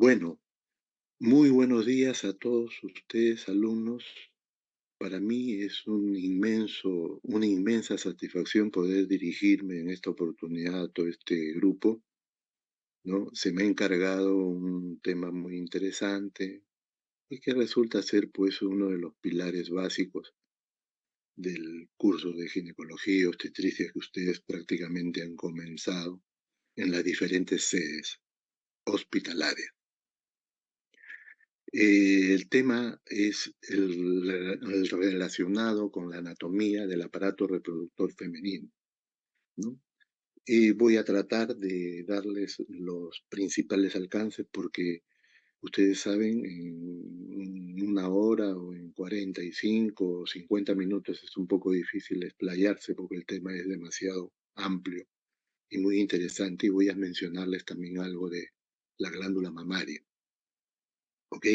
Bueno, muy buenos días a todos ustedes, alumnos. Para mí es una inmensa satisfacción poder dirigirme en esta oportunidad a todo este grupo, ¿no? Se me ha encargado un tema muy interesante y que resulta ser, pues, uno de los pilares básicos del curso de ginecología y obstetricia que ustedes prácticamente han comenzado en las diferentes sedes hospitalarias. El tema es el relacionado con la anatomía del aparato reproductor femenino, ¿no? Voy a tratar de darles los principales alcances porque ustedes saben, en una hora o en 45 o 50 minutos es un poco difícil explayarse porque el tema es demasiado amplio y muy interesante, y voy a mencionarles también algo de la glándula mamaria, ¿ok?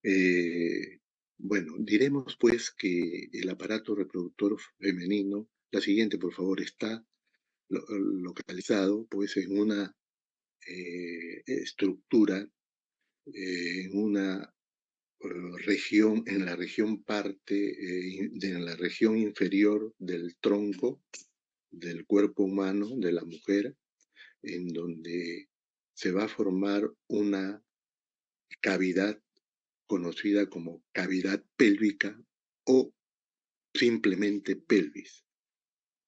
Eh, bueno, diremos pues que el aparato reproductor femenino, la siguiente por favor, está localizado pues en una estructura, en una región, en la región en la región inferior del tronco del cuerpo humano de la mujer, en donde se va a formar una cavidad conocida como cavidad pélvica o simplemente pelvis.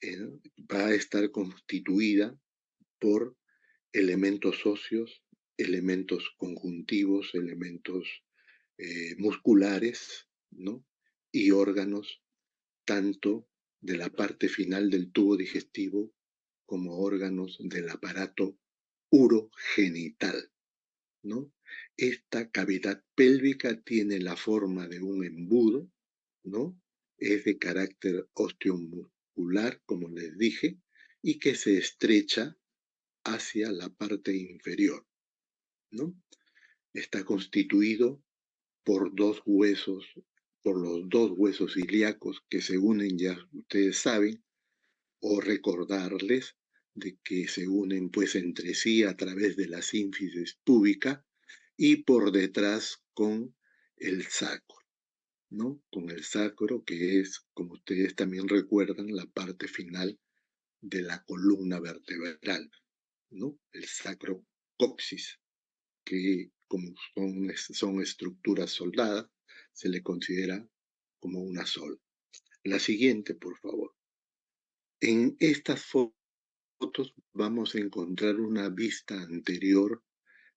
eh, Va a estar constituida por elementos óseos, elementos conjuntivos, elementos musculares, ¿no? Y órganos tanto de la parte final del tubo digestivo como órganos del aparato urogenital, ¿no? Esta cavidad pélvica tiene la forma de un embudo, ¿no? Es de carácter osteomuscular, como les dije, y que se estrecha hacia la parte inferior, ¿no? Está constituido por dos huesos, por los dos huesos ilíacos que se unen, ya ustedes saben, o recordarles de que se unen pues entre sí a través de la sínfisis púbica y por detrás con el sacro, ¿no? Con el sacro, que es, como ustedes también recuerdan, la parte final de la columna vertebral, ¿no? El sacro coxis, que como son estructuras soldadas, se le considera como una sola. La siguiente, por favor. En estas fotos vamos a encontrar una vista anterior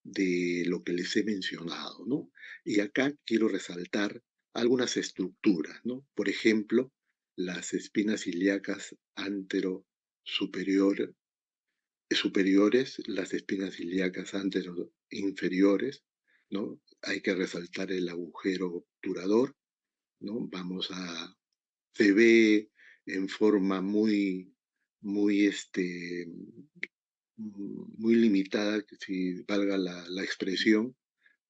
de lo que les he mencionado, ¿no? Y acá quiero resaltar algunas estructuras, ¿no? Por ejemplo, las espinas ilíacas antero superior, superiores, las espinas ilíacas antero inferiores, ¿no? Hay que resaltar el agujero obturador, ¿no? Se ve en forma muy muy limitada, si valga la expresión,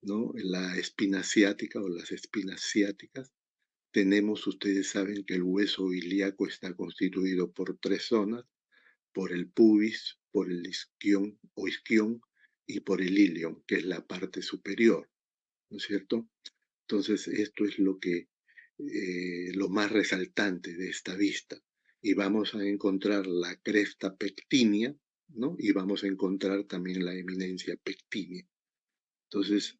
¿no? La espina ciática o las espinas ciáticas. Tenemos, ustedes saben que el hueso ilíaco está constituido por tres zonas: por el pubis, por el isquión o isquión y por el ilion, que es la parte superior, ¿no es cierto? Entonces, esto es lo más resaltante de esta vista. Y vamos a encontrar la cresta pectínea, ¿no? Y vamos a encontrar también la eminencia pectínea. Entonces,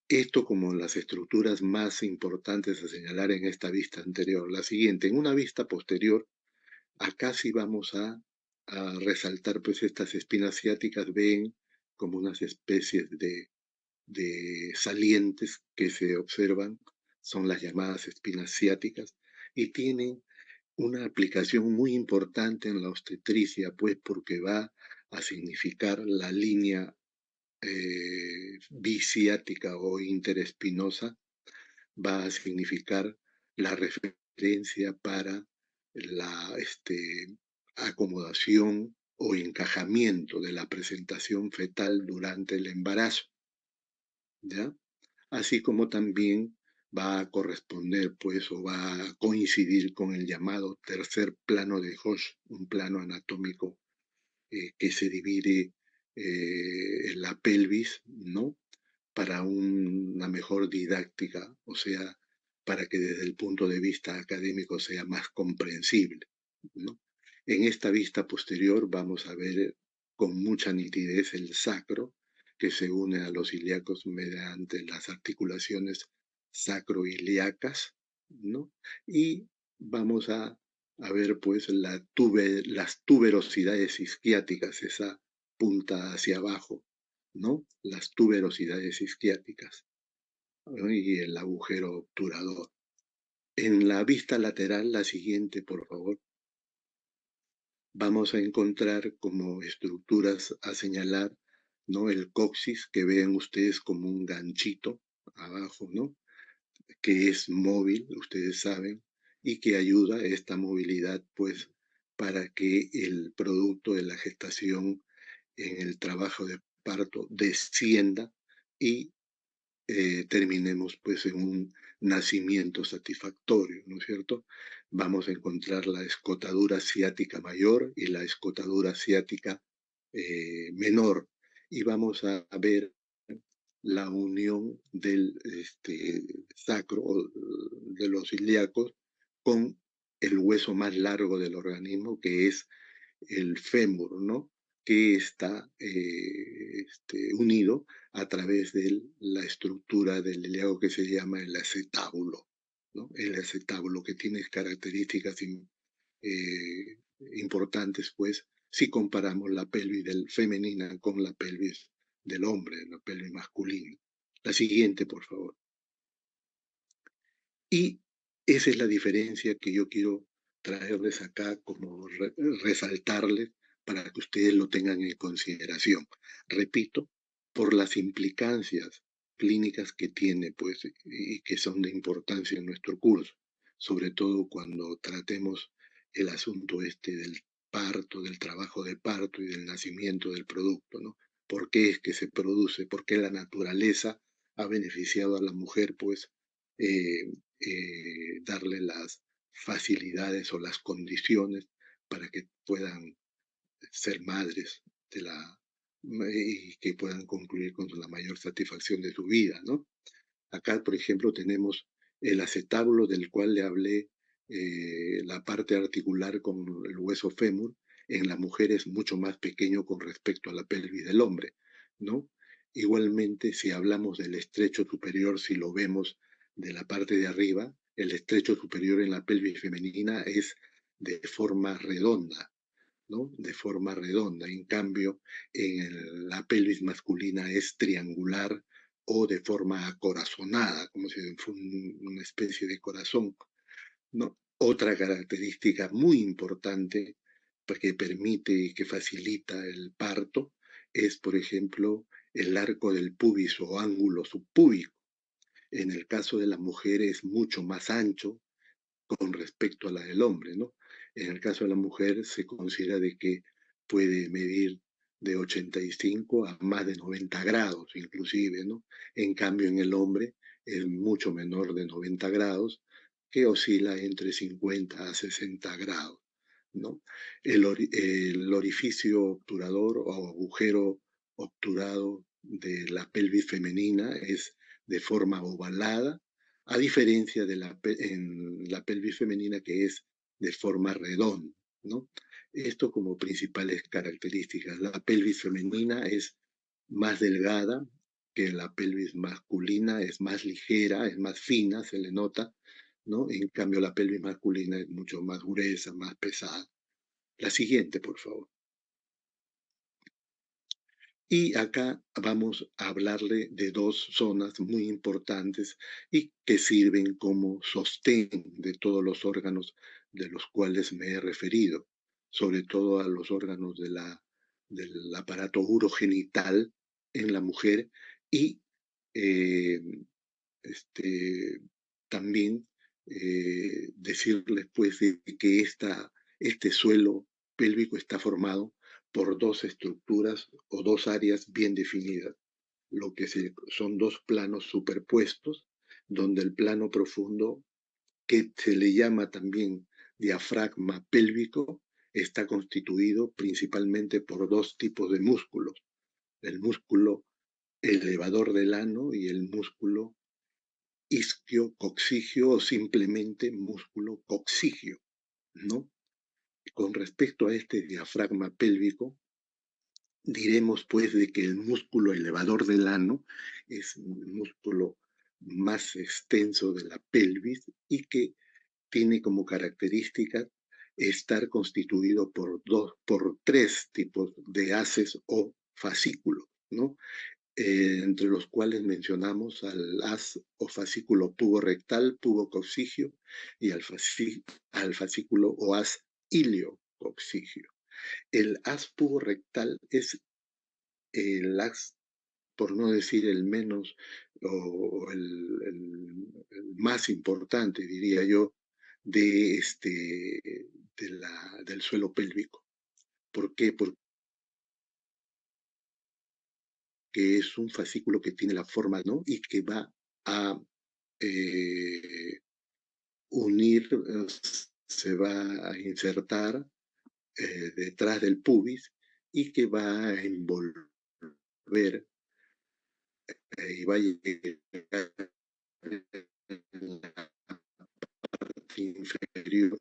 esto como las estructuras más importantes a señalar en esta vista anterior. La siguiente, en una vista posterior, acá sí vamos a resaltar pues estas espinas ciáticas, ven como unas especies de salientes que se observan, son las llamadas espinas ciáticas, y tienen una aplicación muy importante en la obstetricia, pues porque va a significar la línea biciática o interespinosa, va a significar la referencia para la acomodación o encajamiento de la presentación fetal durante el embarazo, ¿ya? Así como también va a corresponder, pues, o va a coincidir con el llamado tercer plano de Hosch, un plano anatómico que se divide en la pelvis, ¿no? para una mejor didáctica, o sea, para que desde el punto de vista académico sea más comprensible, ¿no? En esta vista posterior vamos a ver con mucha nitidez el sacro, que se une a los ilíacos mediante las articulaciones sacroiliacas, ¿no? Y vamos a ver pues las tuberosidades isquiáticas, esa punta hacia abajo, ¿no? Las tuberosidades isquiáticas, ¿no? Y el agujero obturador. En la vista lateral, la siguiente, por favor, vamos a encontrar como estructuras a señalar, ¿no? El coxis, que vean ustedes como un ganchito abajo, ¿no? Que es móvil, ustedes saben, y que ayuda esta movilidad, pues, para que el producto de la gestación en el trabajo de parto descienda y terminemos pues en un nacimiento satisfactorio, ¿no es cierto? Vamos a encontrar la escotadura ciática mayor y la escotadura ciática menor y vamos a ver la unión del sacro de los ilíacos con el hueso más largo del organismo que es el fémur, ¿no? Que está unido a través de la estructura del ilíaco que se llama el acetábulo, ¿no? El acetábulo que tiene características importantes, pues, si comparamos la pelvis femenina con la pelvis del hombre, la pelvis masculina. La siguiente, por favor. Y esa es la diferencia que yo quiero traerles acá, como resaltarles para que ustedes lo tengan en consideración. Repito, por las implicancias clínicas que tiene, pues, y que son de importancia en nuestro curso, sobre todo cuando tratemos el asunto del parto, del trabajo de parto y del nacimiento del producto, ¿no? ¿Por qué es que se produce? ¿Por qué la naturaleza ha beneficiado a la mujer, pues, eh, darle las facilidades o las condiciones para que puedan ser madres de y que puedan concluir con la mayor satisfacción de su vida, ¿no? Acá, por ejemplo, tenemos el acetábulo del cual le hablé, la parte articular con el hueso fémur, en la mujer es mucho más pequeño con respecto a la pelvis del hombre, ¿no? Igualmente, si hablamos del estrecho superior, si lo vemos de la parte de arriba, el estrecho superior en la pelvis femenina es de forma redonda, ¿no? De forma redonda. En cambio, en la pelvis masculina es triangular o de forma acorazonada, como si fuera una especie de corazón, ¿no? Otra característica muy importante que permite y que facilita el parto es, por ejemplo, el arco del pubis o ángulo subpúbico. En el caso de la mujer es mucho más ancho con respecto a la del hombre, ¿no? En el caso de la mujer se considera de que puede medir de 85 a más de 90 grados, inclusive, ¿no? En cambio, en el hombre es mucho menor de 90 grados, que oscila entre 50 a 60 grados, ¿no? El orificio obturador o agujero obturado de la pelvis femenina es de forma ovalada, a diferencia de en la pelvis femenina que es de forma redonda, ¿no? Esto como principales características. La pelvis femenina es más delgada que la pelvis masculina, es más ligera, es más fina, se le nota, ¿no? En cambio, la pelvis masculina es mucho más gruesa, más pesada. La siguiente, por favor. Y acá vamos a hablarle de dos zonas muy importantes y que sirven como sostén de todos los órganos de los cuales me he referido, sobre todo a los órganos del aparato urogenital en la mujer y eh, este, también decirles pues de que este suelo pélvico está formado por dos estructuras o dos áreas bien definidas, lo que son dos planos superpuestos, donde el plano profundo, que se le llama también diafragma pélvico, está constituido principalmente por dos tipos de músculos, el músculo elevador del ano y el músculo isquiococcigio o simplemente músculo coccigio, ¿no? Con respecto a este diafragma pélvico, diremos pues de que el músculo elevador del ano es un músculo más extenso de la pelvis y que tiene como característica estar constituido por tres tipos de haces o fascículos, ¿no? Entre los cuales mencionamos al haz o fascículo puborectal, pubococcigio, y al fascículo o haz iliococcigio. El haz puborectal es el haz, por no decir el menos o el más importante, diría yo, de del suelo pélvico. ¿Por qué? Porque es un fascículo que tiene la forma, ¿no? Y que va a eh, unir, se va a insertar detrás del pubis y que va a envolver y va a llegar en la parte inferior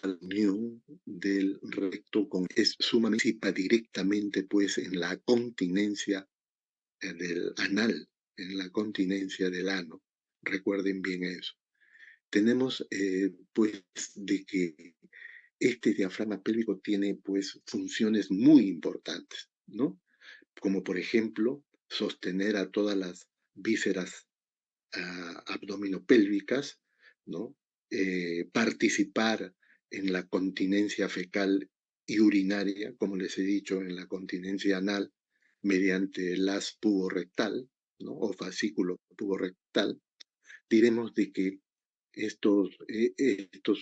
a la unión del recto con es sumamente participa directamente pues en la continencia del anal, en la continencia del ano. Recuerden bien eso. Tenemos pues de que este diafragma pélvico tiene pues funciones muy importantes, ¿no? Como por ejemplo sostener a todas las vísceras abdominopélvicas, ¿no? Participar en la continencia fecal y urinaria, como les he dicho, en la continencia anal, mediante el haz puborectal, ¿no? O fascículo puborectal. Diremos de que estos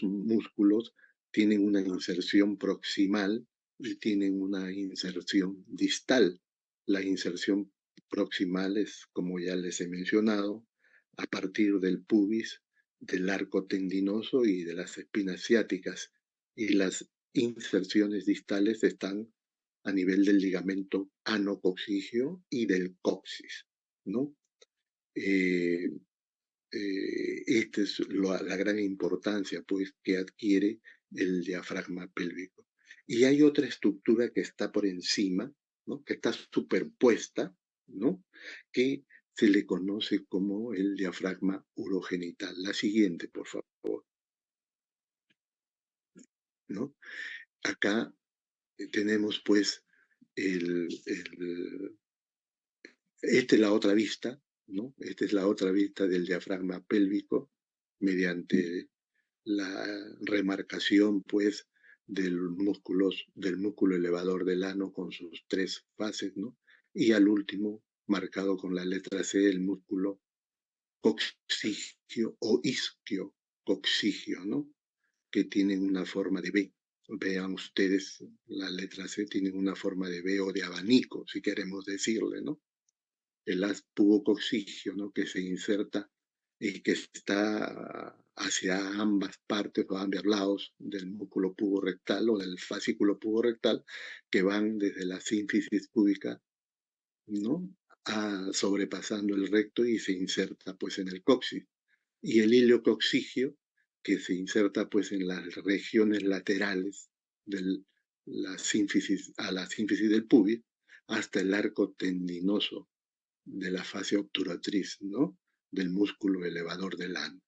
músculos tienen una inserción proximal y tienen una inserción distal. La inserción proximal es, como ya les he mencionado, a partir del pubis, del arco tendinoso y de las espinas ciáticas. Y las inserciones distales están a nivel del ligamento anococcigio y del coxis, ¿no? Eh, esta es la gran importancia pues, que adquiere el diafragma pélvico. Y hay otra estructura que está por encima, ¿no? Que está superpuesta, ¿no? Que se le conoce como el diafragma urogenital. La siguiente, por favor, ¿no? Acá tenemos pues esta es la otra vista, ¿no? Esta es la otra vista del diafragma pélvico mediante la remarcación, pues, del músculo elevador del ano con sus tres fases, ¿no? Y al último, marcado con la letra C, el músculo coccigio o isquiococcigio, ¿no? Que tienen una forma de B. Vean ustedes, la letra C tiene una forma de B o de abanico, si queremos decirle, ¿no? El haz pubococcigio, ¿no? Que se inserta y que está hacia ambas partes o ambos lados del músculo puborectal o del fascículo puborectal, que van desde la sínfisis púbica, ¿no? Sobrepasando el recto y se inserta pues en el coxis. Y el iliococcigio, que se inserta pues en las regiones laterales de a la sínfisis del pubis hasta el arco tendinoso de la fase obturatriz, ¿no? Del músculo elevador del ano.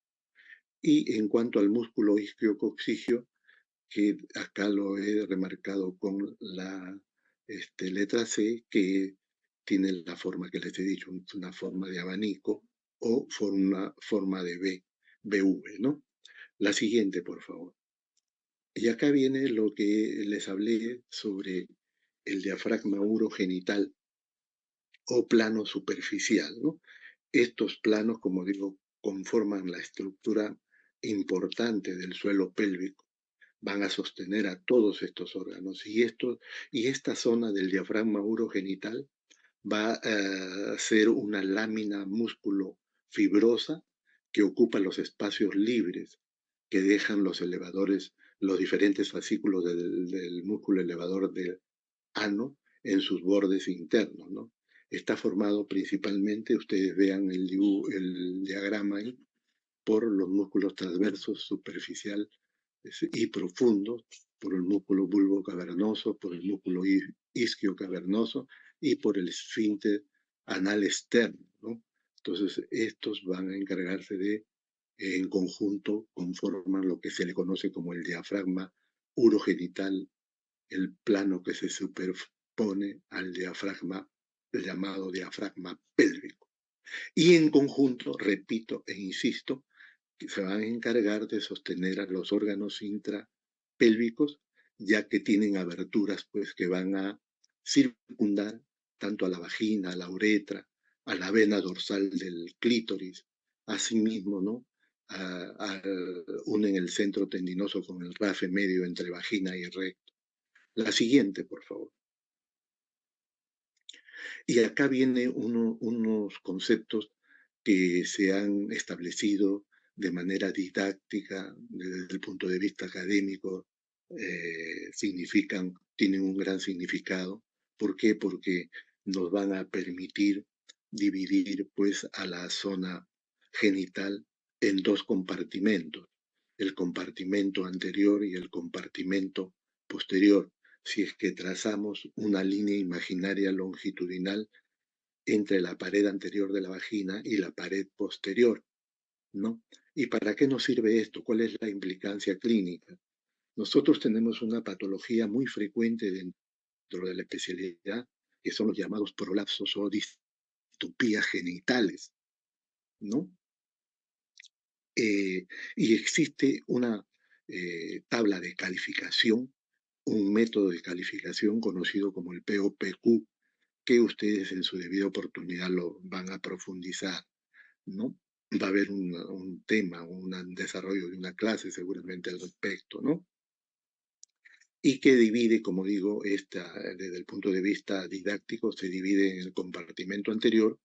Y en cuanto al músculo isquiococcigio, que acá lo he remarcado con la letra C, que tiene la forma que les he dicho, una forma de abanico o forma de BV, ¿no? La siguiente, por favor. Y acá viene lo que les hablé sobre el diafragma urogenital o plano superficial, ¿no? Estos planos, como digo, conforman la estructura importante del suelo pélvico, van a sostener a todos estos órganos y esta zona del diafragma urogenital va a ser una lámina músculo fibrosa que ocupa los espacios libres que dejan los elevadores, los diferentes fascículos del músculo elevador del ano en sus bordes internos, ¿no? está formado principalmente, ustedes vean el diagrama ahí, por los músculos transversos, superficial y profundo, por el músculo bulbo cavernoso, por el músculo isquio cavernoso y por el esfínter anal externo, ¿no? Entonces, estos van a encargarse de, en conjunto, conforman lo que se le conoce como el diafragma urogenital, el plano que se superpone al diafragma, el llamado diafragma pélvico. Y en conjunto, repito e insisto, se van a encargar de sostener a los órganos intrapélvicos, ya que tienen aberturas pues, que van a circundar tanto a la vagina, a la uretra, a la vena dorsal del clítoris, asimismo, ¿no? Unen el centro tendinoso con el rafe medio entre vagina y recto. La siguiente, por favor. Y acá vienen unos conceptos que se han establecido de manera didáctica, desde el punto de vista académico, tienen un gran significado. ¿Por qué? Porque nos van a permitir dividir pues a la zona genital en dos compartimentos, el compartimento anterior y el compartimento posterior. Si es que trazamos una línea imaginaria longitudinal entre la pared anterior de la vagina y la pared posterior, ¿no? ¿Y para qué nos sirve esto? ¿Cuál es la implicancia clínica? Nosotros tenemos una patología muy frecuente dentro de la especialidad, que son los llamados prolapsos o distopías genitales, ¿no? Y existe una tabla de calificación, un método de calificación conocido como el POPQ, que ustedes en su debida oportunidad lo van a profundizar, ¿no? Va a haber un tema, un desarrollo de una clase seguramente al respecto, ¿no? Y que divide, como digo, desde el punto de vista didáctico, se divide en el compartimento anterior,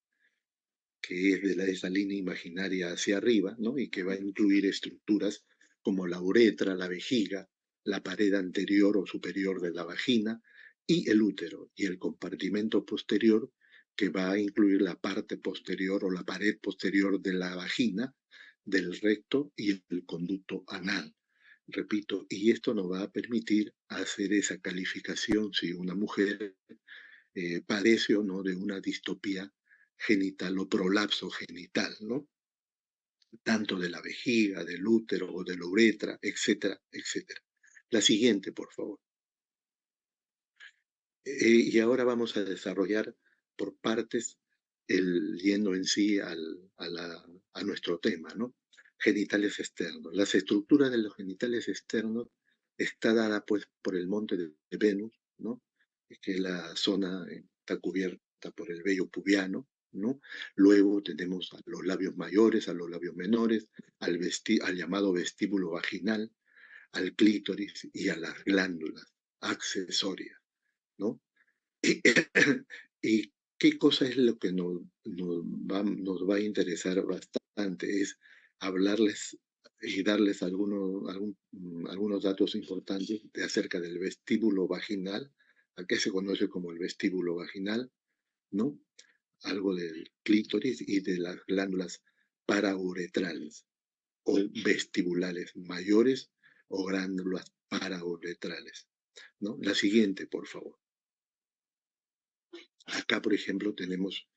que es de esa línea imaginaria hacia arriba, ¿no? Y que va a incluir estructuras como la uretra, la vejiga, la pared anterior o superior de la vagina y el útero, y el compartimento posterior, que va a incluir la parte posterior o la pared posterior de la vagina, del recto y el conducto anal. Repito, y esto nos va a permitir hacer esa calificación si una mujer padece o no de una distopía genital o prolapso genital, ¿no? Tanto de la vejiga, del útero o de la uretra, etcétera, etcétera. La siguiente, por favor. Y ahora vamos a desarrollar por partes, yendo en sí a nuestro tema, ¿no? Genitales externos. Las estructuras de los genitales externos está dada pues por el monte de Venus, ¿no? Que la zona está cubierta por el vello pubiano, ¿no? Luego tenemos a los labios mayores, a los labios menores, al llamado vestíbulo vaginal, al clítoris y a las glándulas accesorias, ¿no? Y, y qué cosa es lo que nos va a interesar bastante, es hablarles y darles algunos datos importantes acerca del vestíbulo vaginal, a qué se conoce como el vestíbulo vaginal, ¿no? Algo del clítoris y de las glándulas parauretrales o vestibulares mayores o glándulas parauretrales, ¿no? La siguiente, por favor. Acá, por ejemplo, tenemos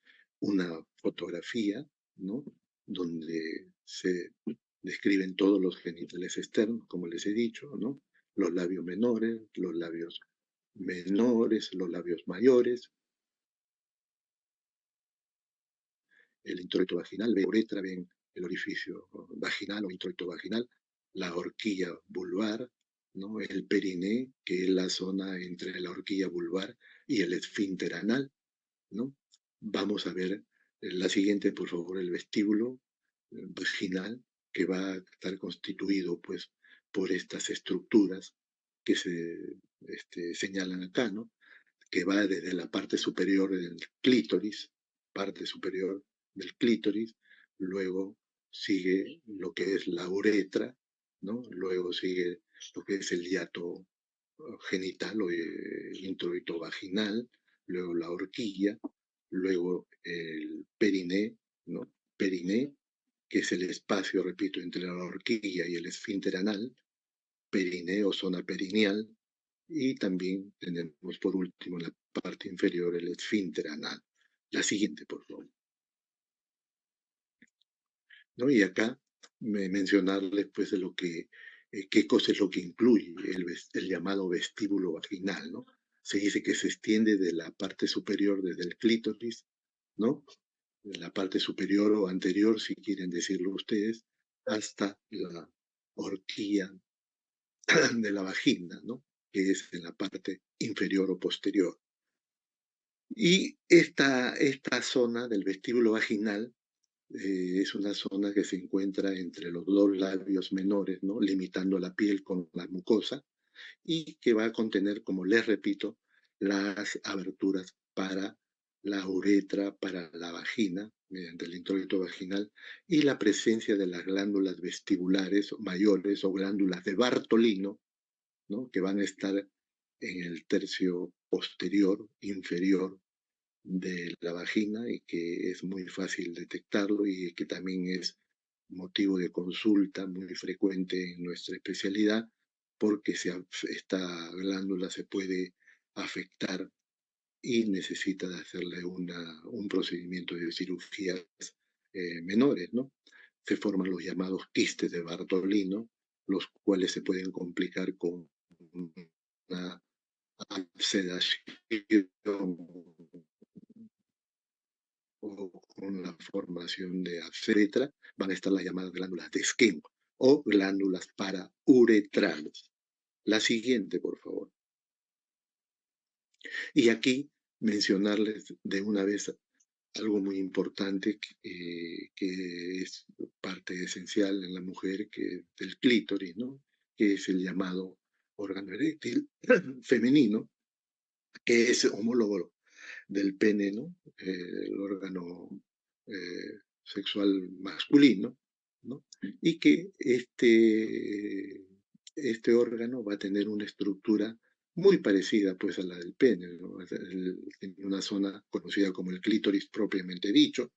una fotografía, ¿no? Donde se describen todos los genitales externos, como les he dicho, ¿no? Los labios menores, los labios mayores, el introito vaginal, ven uretra, ven el orificio vaginal o introito vaginal, la horquilla vulvar, ¿no? El periné, que es la zona entre la horquilla vulvar y el esfínter anal, ¿no? Vamos a ver la siguiente, por favor, el vestíbulo vaginal, que va a estar constituido, pues, por estas estructuras que se señalan acá, ¿no? Que va desde la parte superior del clítoris, parte superior del clítoris, luego sigue lo que es la uretra, ¿no? Luego sigue lo que es el hiato genital o introito vaginal, luego la horquilla, luego el periné, ¿no? Periné, que es el espacio, repito, entre la horquilla y el esfínter anal, periné o zona perineal, y también tenemos por último en la parte inferior el esfínter anal. La siguiente, por favor. ¿No? Y acá mencionarles pues de lo que, qué cosa es lo que incluye el llamado vestíbulo vaginal, ¿no? Se dice que se extiende de la parte superior desde el clítoris, ¿no? De la parte superior o anterior, si quieren decirlo ustedes, hasta la horquilla de la vagina, ¿no? Que es en la parte inferior o posterior. Y esta zona del vestíbulo vaginal es una zona que se encuentra entre los dos labios menores, ¿no? Limitando la piel con la mucosa, y que va a contener, como les repito, las aberturas para la uretra, para la vagina, mediante el introito vaginal, y la presencia de las glándulas vestibulares mayores o glándulas de Bartolino, ¿no? Que van a estar en el tercio posterior, inferior de la vagina, y que es muy fácil detectarlo y que también es motivo de consulta muy frecuente en nuestra especialidad, porque esta glándula se puede afectar y necesita de hacerle un procedimiento de cirugías menores, ¿no? Se forman los llamados quistes de Bartolino, los cuales se pueden complicar con una abscedación o con la formación de afetra, van a estar las llamadas glándulas de Skene o glándulas parauretrales. La siguiente, por favor. Y aquí mencionarles de una vez algo muy importante que es parte esencial en la mujer, que del clítoris, ¿no? Que es el llamado órgano eréctil femenino, que es homólogo del pene, ¿no? El órgano sexual masculino, ¿no? Y que este órgano va a tener una estructura muy parecida pues a la del pene, ¿no? Tiene una zona conocida como el clítoris propiamente dicho,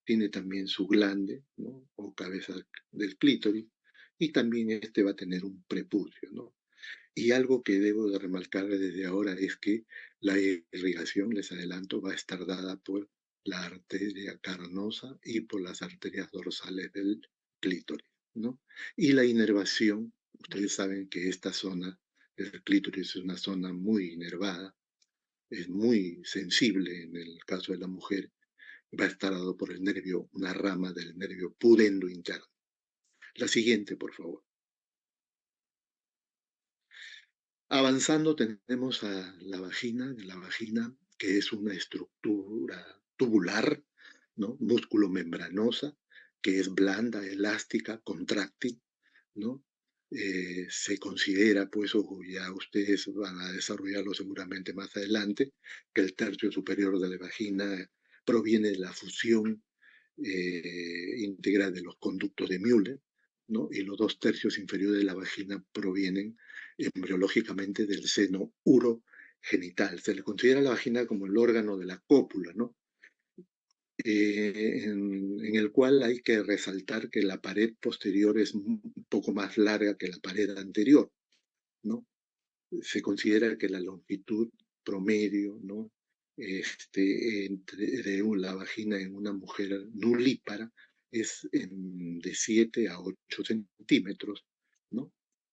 tiene también su glande, ¿no? O cabeza del clítoris, y también este va a tener un prepucio, ¿no? Y algo que debo de remarcar desde ahora es que la irrigación, les adelanto, va a estar dada por la arteria carnosa y por las arterias dorsales del clítoris, ¿no? Y la inervación, ustedes saben que esta zona, el clítoris, es una zona muy inervada, es muy sensible en el caso de la mujer, va a estar dado por el nervio, una rama del nervio pudendo interno. La siguiente, por favor. Avanzando tenemos a la vagina que es una estructura tubular, ¿no? Músculo membranosa, que es blanda, elástica, contráctil, ¿no? Se considera, pues, o ya ustedes van a desarrollarlo seguramente más adelante, que el tercio superior de la vagina proviene de la fusión integral de los conductos de Müller, ¿no? Y los dos tercios inferiores de la vagina provienen embriológicamente del seno urogenital. Se le considera la vagina como el órgano de la cópula, ¿no? En el cual hay que resaltar que la pared posterior es un poco más larga que la pared anterior, ¿no? Se considera que la longitud promedio, ¿no? De la vagina en una mujer nulípara es de 7 a 8 centímetros, ¿no?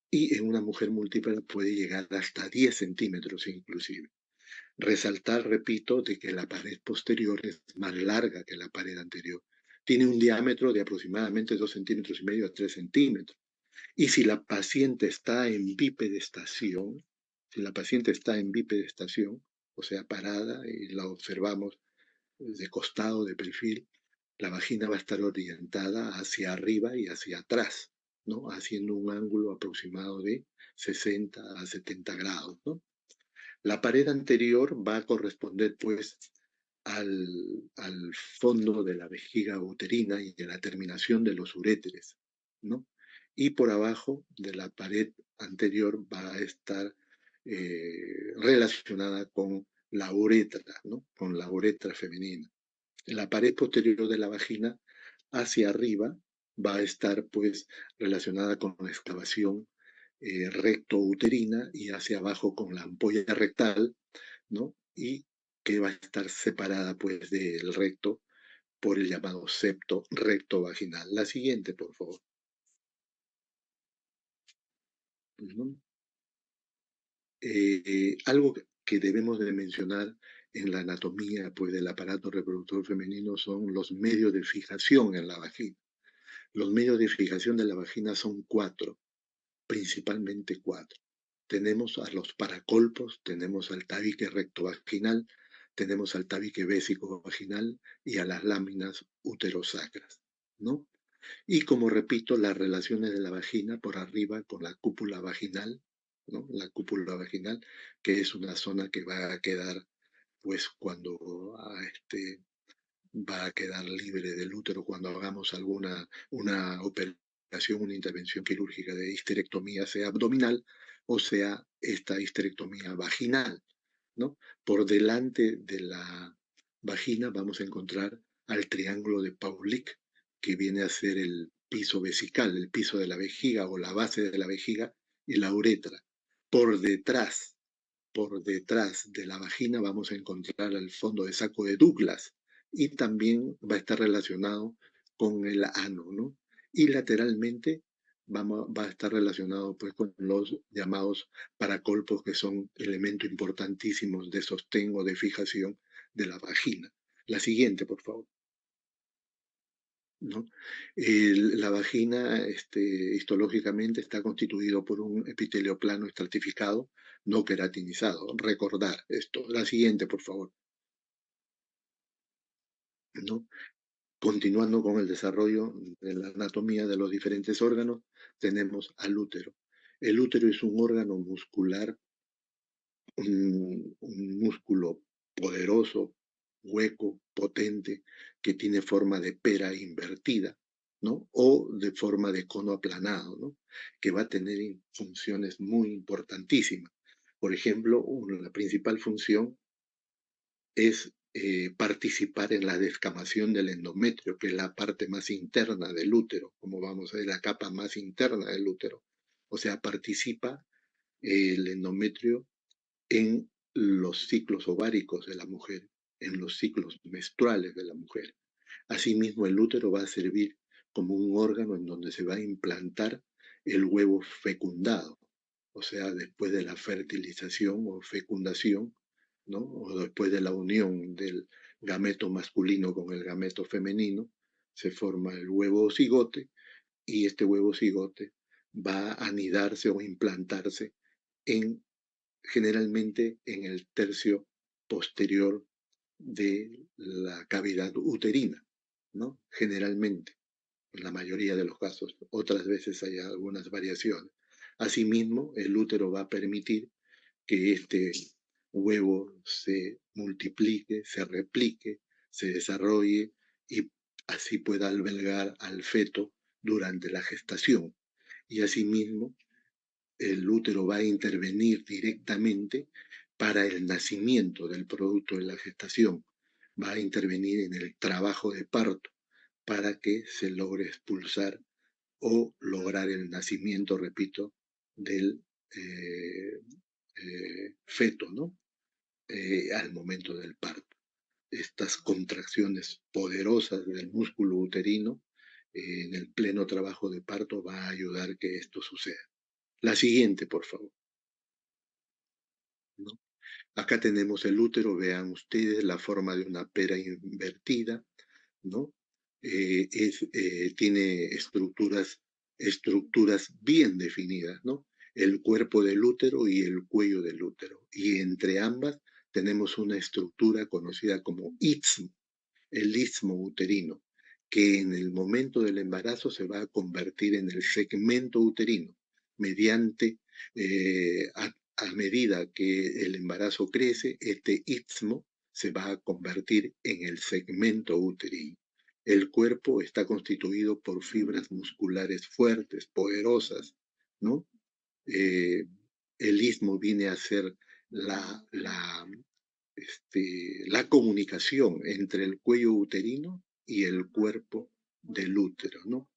Y en una mujer multípara puede llegar hasta 10 centímetros inclusive. Resaltar, repito, de que la pared posterior es más larga que la pared anterior. Tiene un diámetro de aproximadamente 2 centímetros y medio a 3 centímetros. Y si la paciente está en bipedestación, si la paciente está en bipedestación, o sea, parada y la observamos de costado, de perfil, la vagina va a estar orientada hacia arriba y hacia atrás, ¿no? Haciendo un ángulo aproximado de 60 a 70 grados, ¿no? La pared anterior va a corresponder, pues, al fondo de la vejiga uterina y de la terminación de los uréteres, ¿no? Y por abajo de la pared anterior va a estar relacionada con la uretra, ¿no? Con la uretra femenina. La pared posterior de la vagina hacia arriba va a estar pues relacionada con la excavación recto-uterina y hacia abajo con la ampolla rectal, ¿no? Y que va a estar separada pues del recto por el llamado septo recto vaginal. La siguiente, por favor. ¿No? Algo que debemos de mencionar en la anatomía pues, del aparato reproductor femenino son los medios de fijación en la vagina. Los medios de fijación de la vagina son cuatro, principalmente cuatro. Tenemos a los paracolpos, tenemos al tabique rectovaginal, tenemos al tabique vésico vaginal y a las láminas uterosacras, ¿no? Y como repito, las relaciones de la vagina por arriba con la cúpula vaginal, ¿no? La cúpula vaginal, que es una zona que va a quedar, pues, cuando va a quedar libre del útero cuando hagamos una operación, una intervención quirúrgica de histerectomía, sea abdominal o sea esta histerectomía vaginal, ¿no? Por delante de la vagina vamos a encontrar al triángulo de Paulik, que viene a ser el piso vesical, el piso de la vejiga o la base de la vejiga y la uretra. Por detrás, por detrás de la vagina vamos a encontrar el fondo de saco de Douglas y también va a estar relacionado con el ano, ¿no? Y lateralmente va a estar relacionado pues con los llamados paracolpos, que son elementos importantísimos de sostén o de fijación de la vagina. La siguiente, por favor. ¿No? La vagina histológicamente está constituido por un epitelio plano estratificado, no queratinizado. Recordar esto. La siguiente, por favor. ¿No? Continuando con el desarrollo de la anatomía de los diferentes órganos, tenemos al útero. El útero es un órgano muscular, un músculo poderoso, hueco, potente, que tiene forma de pera invertida, ¿no? O de forma de cono aplanado, ¿no? Que va a tener funciones muy importantísimas. Por ejemplo, la principal función es participar en la descamación del endometrio, que es la parte más interna del útero, como vamos a ver, la capa más interna del útero. O sea, participa el endometrio en los ciclos ováricos de la mujer, en los ciclos menstruales de la mujer. Asimismo, el útero va a servir como un órgano en donde se va a implantar el huevo fecundado, o sea, después de la fertilización o fecundación, ¿no? O después de la unión del gameto masculino con el gameto femenino, se forma el huevo cigote y este huevo cigote va a anidarse o implantarse en generalmente en el tercio posterior de la cavidad uterina, ¿no? Generalmente, en la mayoría de los casos. Otras veces hay algunas variaciones. Asimismo, el útero va a permitir que este huevo se multiplique, se replique, se desarrolle y así pueda albergar al feto durante la gestación. Y asimismo, el útero va a intervenir directamente para el nacimiento del producto de la gestación, va a intervenir en el trabajo de parto para que se logre expulsar o lograr el nacimiento, repito, del feto, ¿no? Al momento del parto. Estas contracciones poderosas del músculo uterino en el pleno trabajo de parto va a ayudar que esto suceda. La siguiente, por favor. ¿No? Acá tenemos el útero, vean ustedes la forma de una pera invertida, ¿no? Tiene estructuras bien definidas, ¿no? El cuerpo del útero y el cuello del útero. Y entre ambas tenemos una estructura conocida como istmo, el istmo uterino, que en el momento del embarazo se va a convertir en el segmento uterino, mediante, a medida que el embarazo crece, este istmo se va a convertir en el segmento uterino. El cuerpo está constituido por fibras musculares fuertes, poderosas, ¿no? Eh, el istmo viene a ser la la comunicación entre el cuello uterino y el cuerpo del útero, ¿no?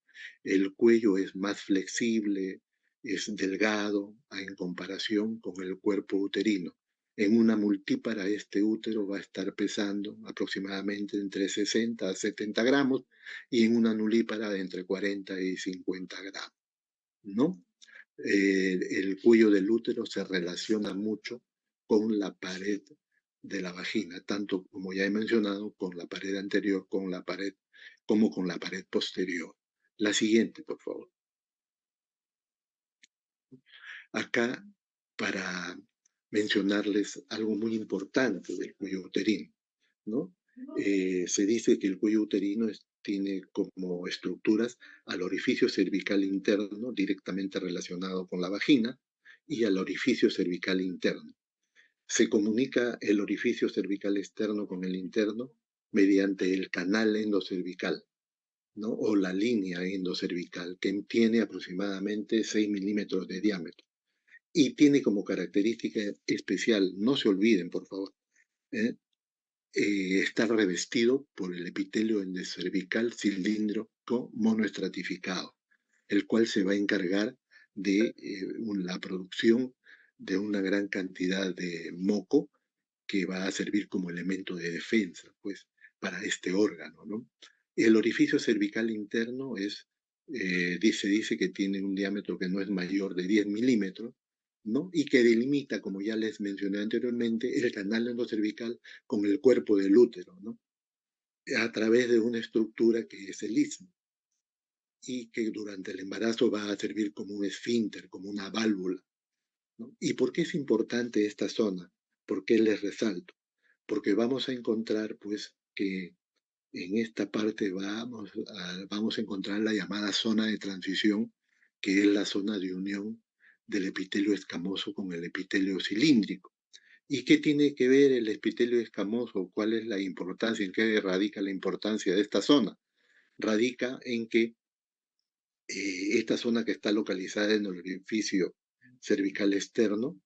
El cuello es más flexible, es delgado en comparación con el cuerpo uterino. En una multípara este útero va a estar pesando aproximadamente entre 60 a 70 gramos y en una nulípara de entre 40 y 50 gramos, ¿no? El cuello del útero se relaciona mucho con la pared de la vagina, tanto como ya he mencionado, con la pared anterior, con la pared, como con la pared posterior. La siguiente, por favor. Acá, para mencionarles algo muy importante del cuello uterino, ¿no? Se dice que el cuello uterino tiene como estructuras al orificio cervical interno, directamente relacionado con la vagina, y al orificio cervical interno. Se comunica el orificio cervical externo con el interno mediante el canal endocervical, ¿no? O la línea endocervical, que tiene aproximadamente 6 milímetros de diámetro. Y tiene como característica especial, no se olviden, por favor, ¿eh? Está revestido por el epitelio endocervical cilíndrico monoestratificado, el cual se va a encargar de la producción de una gran cantidad de moco que va a servir como elemento de defensa, pues, para este órgano, ¿no? El orificio cervical interno dice que tiene un diámetro que no es mayor de 10 milímetros, ¿no? Y que delimita, como ya les mencioné anteriormente, el canal endocervical con el cuerpo del útero, ¿no? A través de una estructura que es el istmo y que durante el embarazo va a servir como un esfínter, como una válvula, ¿no? ¿Y por qué es importante esta zona? ¿Por qué les resalto? Porque vamos a encontrar, pues, que en esta parte vamos a encontrar la llamada zona de transición, que es la zona de unión del epitelio escamoso con el epitelio cilíndrico. ¿Y qué tiene que ver el epitelio escamoso? ¿Cuál es la importancia? ¿En qué radica la importancia de esta zona? Radica en que esta zona que está localizada en el orificio cervical externo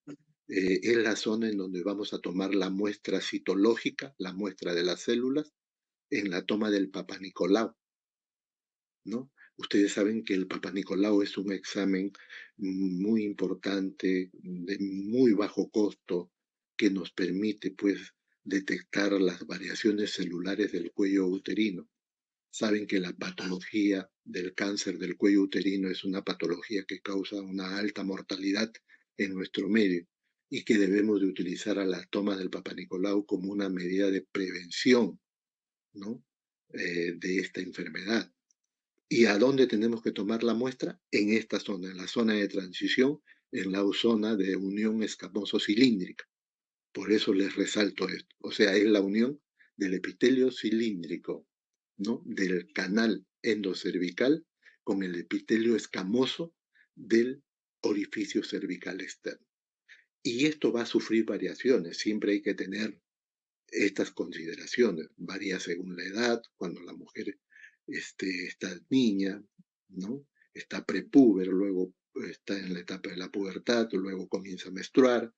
es la zona en donde vamos a tomar la muestra citológica, la muestra de las células, en la toma del Papa Nicolau, ¿no? Ustedes saben que el Papa Nicolau es un examen muy importante, de muy bajo costo, que nos permite, pues, detectar las variaciones celulares del cuello uterino. Saben que la patología del cáncer del cuello uterino es una patología que causa una alta mortalidad en nuestro medio y que debemos de utilizar a la toma del Papa Nicolau como una medida de prevención, ¿no? De esta enfermedad. ¿Y a dónde tenemos que tomar la muestra? En esta zona, en la zona de transición, en la zona de unión escamoso-cilíndrica. Por eso les resalto esto. O sea, es la unión del epitelio cilíndrico, ¿no? Del canal endocervical con el epitelio escamoso del orificio cervical externo. Y esto va a sufrir variaciones. Siempre hay que tener estas consideraciones. Varía según la edad, cuando la mujer está niña, ¿no? Está prepúber, luego está en la etapa de la pubertad, luego comienza a menstruar,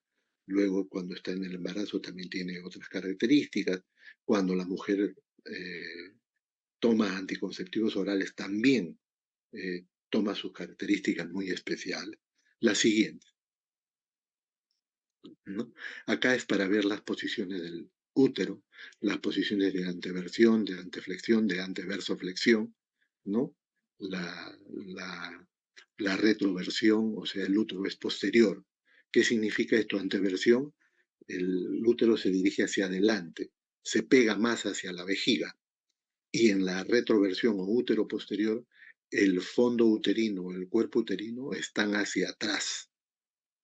luego cuando está en el embarazo también tiene otras características, cuando la mujer toma anticonceptivos orales también toma sus características muy especiales. La siguiente, ¿no? Acá es para ver las posiciones del útero, las posiciones de anteversión, de anteflexión, de anteversoflexión, ¿no? La, la, la retroversión, o sea, el útero es posterior. ¿Qué significa esto? Anteversión, el útero se dirige hacia adelante, se pega más hacia la vejiga. Y en la retroversión o útero posterior, el fondo uterino, el cuerpo uterino están hacia atrás,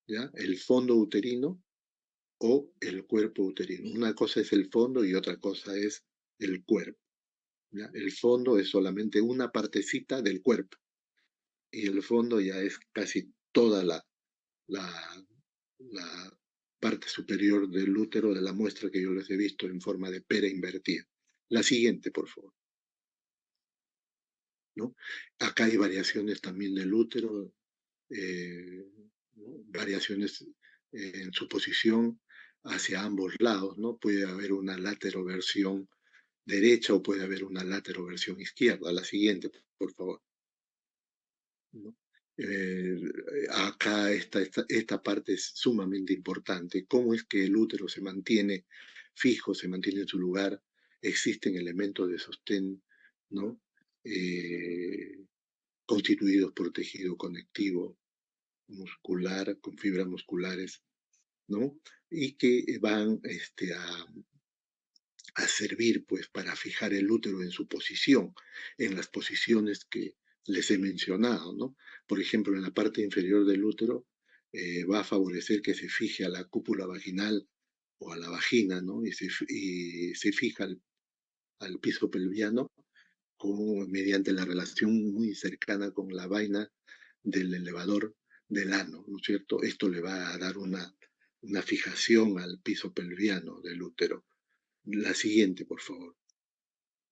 ¿ya? El fondo uterino o el cuerpo uterino. Una cosa es el fondo y otra cosa es el cuerpo, ¿ya? El fondo es solamente una partecita del cuerpo y el fondo ya es casi toda la, la parte superior del útero de la muestra que yo les he visto en forma de pera invertida. La siguiente, por favor, ¿no? Acá hay variaciones también del útero, ¿no? Variaciones en su posición. hacia ambos lados, ¿no? Puede haber una lateroversión derecha o puede haber una lateroversión izquierda. La siguiente, por favor. ¿No? Eh, Acá esta parte es sumamente importante. ¿Cómo es que el útero se mantiene fijo, se mantiene en su lugar? Existen elementos de sostén, ¿no? Eh, Constituidos por tejido conectivo muscular, con fibras musculares, ¿no? Y que van a servir pues para fijar el útero en su posición, en las posiciones que les he mencionado, ¿no? Por ejemplo, en la parte inferior del útero va a favorecer que se fije a la cúpula vaginal o a la vagina, ¿no? Y se fija al piso pelviano mediante la relación muy cercana con la vaina del elevador del ano, ¿no es cierto? Esto le va a dar una fijación al piso pelviano del útero. La siguiente, por favor.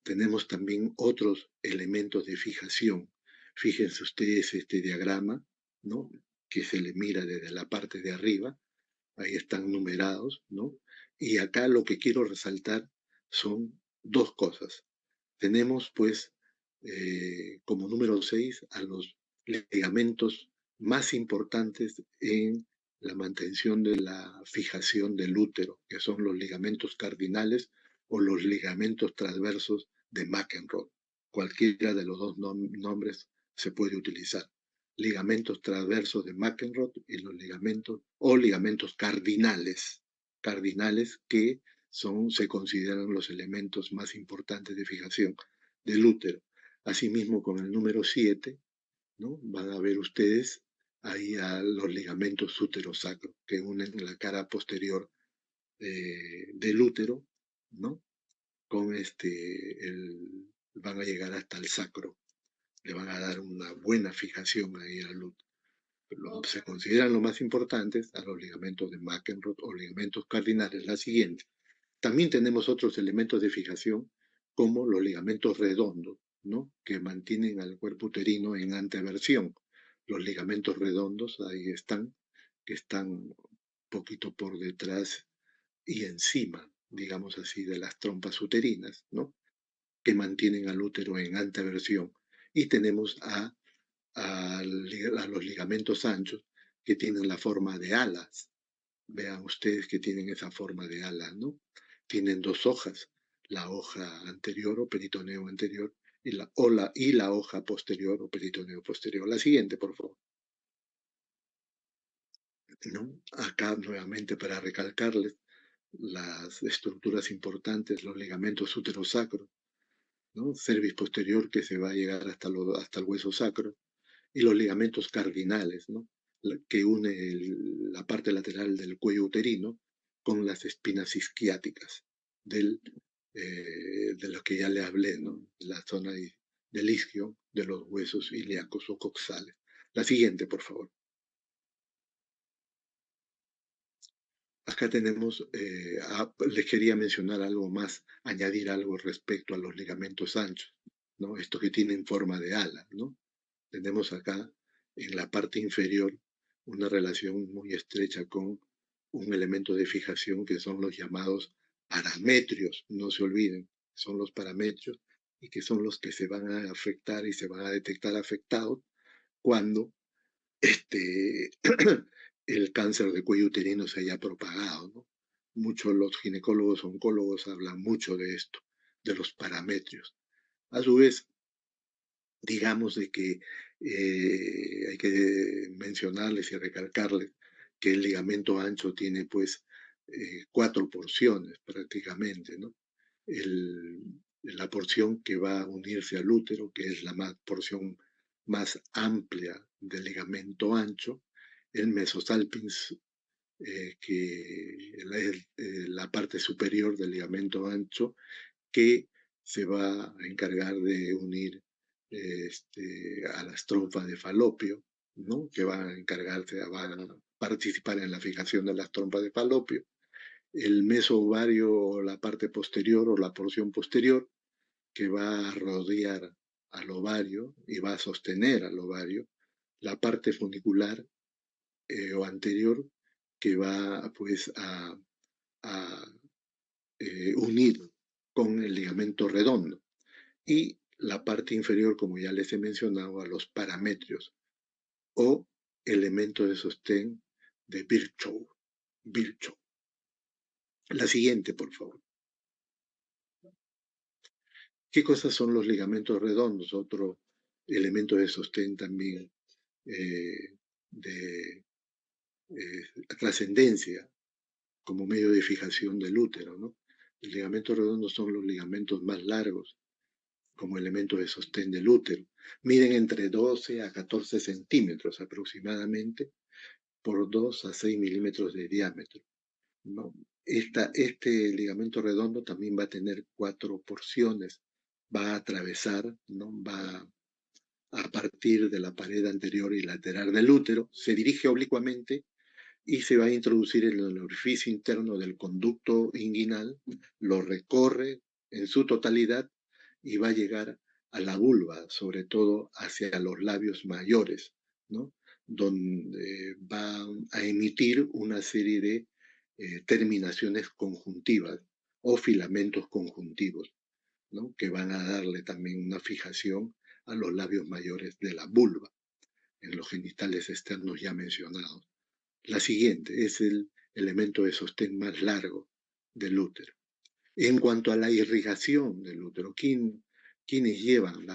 Tenemos también otros elementos de fijación. Fíjense ustedes este diagrama, ¿no? Que se le mira desde la parte de arriba, ahí están numerados, ¿no? Y acá lo que quiero resaltar son dos cosas. Tenemos, pues, como número 6 a los ligamentos más importantes en la mantención de la fijación del útero, que son los ligamentos cardinales o los ligamentos transversos de McEnroe. Cualquiera de los dos nombres se puede utilizar. Ligamentos transversos de McEnroe y los ligamentos cardinales que se consideran los elementos más importantes de fijación del útero. Asimismo, con el número 7, ¿no? Van a ver ustedes ahí a los ligamentos útero-sacro que unen la cara posterior del útero, ¿no? Con van a llegar hasta el sacro, le van a dar una buena fijación ahí al útero. Se consideran los más importantes a los ligamentos de McEnroe o ligamentos cardinales. La siguiente. También tenemos otros elementos de fijación, como los ligamentos redondos, ¿no? Que mantienen al cuerpo uterino en anteversión. Los ligamentos redondos, ahí están, que están un poquito por detrás y encima, digamos así, de las trompas uterinas, ¿no? Que mantienen al útero en anteversión. Y tenemos a los ligamentos anchos, que tienen la forma de alas. Vean ustedes que tienen esa forma de ala, ¿no? Tienen dos hojas, la hoja anterior o peritoneo anterior y la hoja posterior o peritoneo posterior. La siguiente, por favor. ¿No? Acá nuevamente para recalcarles las estructuras importantes, los ligamentos útero-sacro, ¿no? Cervix posterior que se va a llegar hasta el hueso sacro, y los ligamentos cardinales, ¿no? Que une la parte lateral del cuello uterino con las espinas isquiáticas de lo que ya le hablé, ¿no? La zona del isquio de los huesos ilíacos o coxales. La siguiente, por favor. Acá tenemos, les quería mencionar algo más, añadir algo respecto a los ligamentos anchos, ¿no? Estos que tienen forma de ala, ¿no? Tenemos acá en la parte inferior una relación muy estrecha con un elemento de fijación que son los llamados parametrios, no se olviden, son los parametrios y que son los que se van a afectar y se van a detectar afectados cuando el cáncer de cuello uterino se haya propagado, ¿no? Muchos los ginecólogos oncólogos hablan mucho de esto, de los parametrios. A su vez, digamos de que hay que mencionarles y recalcarles que el ligamento ancho tiene pues 4 porciones prácticamente, ¿no? La porción que va a unirse al útero, que es la porción más amplia del ligamento ancho, el mesosalpins, que es la parte superior del ligamento ancho, que se va a encargar de unir a las trompas de falopio, ¿no? Que van a encargarse, van a participar en la fijación de las trompas de falopio. El mesovario, la parte posterior o la porción posterior, que va a rodear al ovario y va a sostener al ovario. La parte funicular o anterior, que va pues a unir con el ligamento redondo. Y la parte inferior, como ya les he mencionado, a los parametrios o elementos de sostén de Virchow. La siguiente, por favor. ¿Qué cosas son los ligamentos redondos? Otro elemento de sostén también de trascendencia como medio de fijación del útero, ¿no? Los ligamentos redondos son los ligamentos más largos como elementos de sostén del útero. Miden entre 12 a 14 centímetros aproximadamente por 2 a 6 milímetros de diámetro, ¿no? Este ligamento redondo también va a tener 4 porciones, va a atravesar, ¿no? Va a partir de la pared anterior y lateral del útero, se dirige oblicuamente y se va a introducir en el orificio interno del conducto inguinal, lo recorre en su totalidad y va a llegar a la vulva, sobre todo hacia los labios mayores, ¿no? Donde va a emitir una serie de terminaciones conjuntivas o filamentos conjuntivos, ¿no? Que van a darle también una fijación a los labios mayores de la vulva, en los genitales externos ya mencionados. La siguiente es el elemento de sostén más largo del útero. En cuanto a la irrigación del útero, ¿quiénes llevan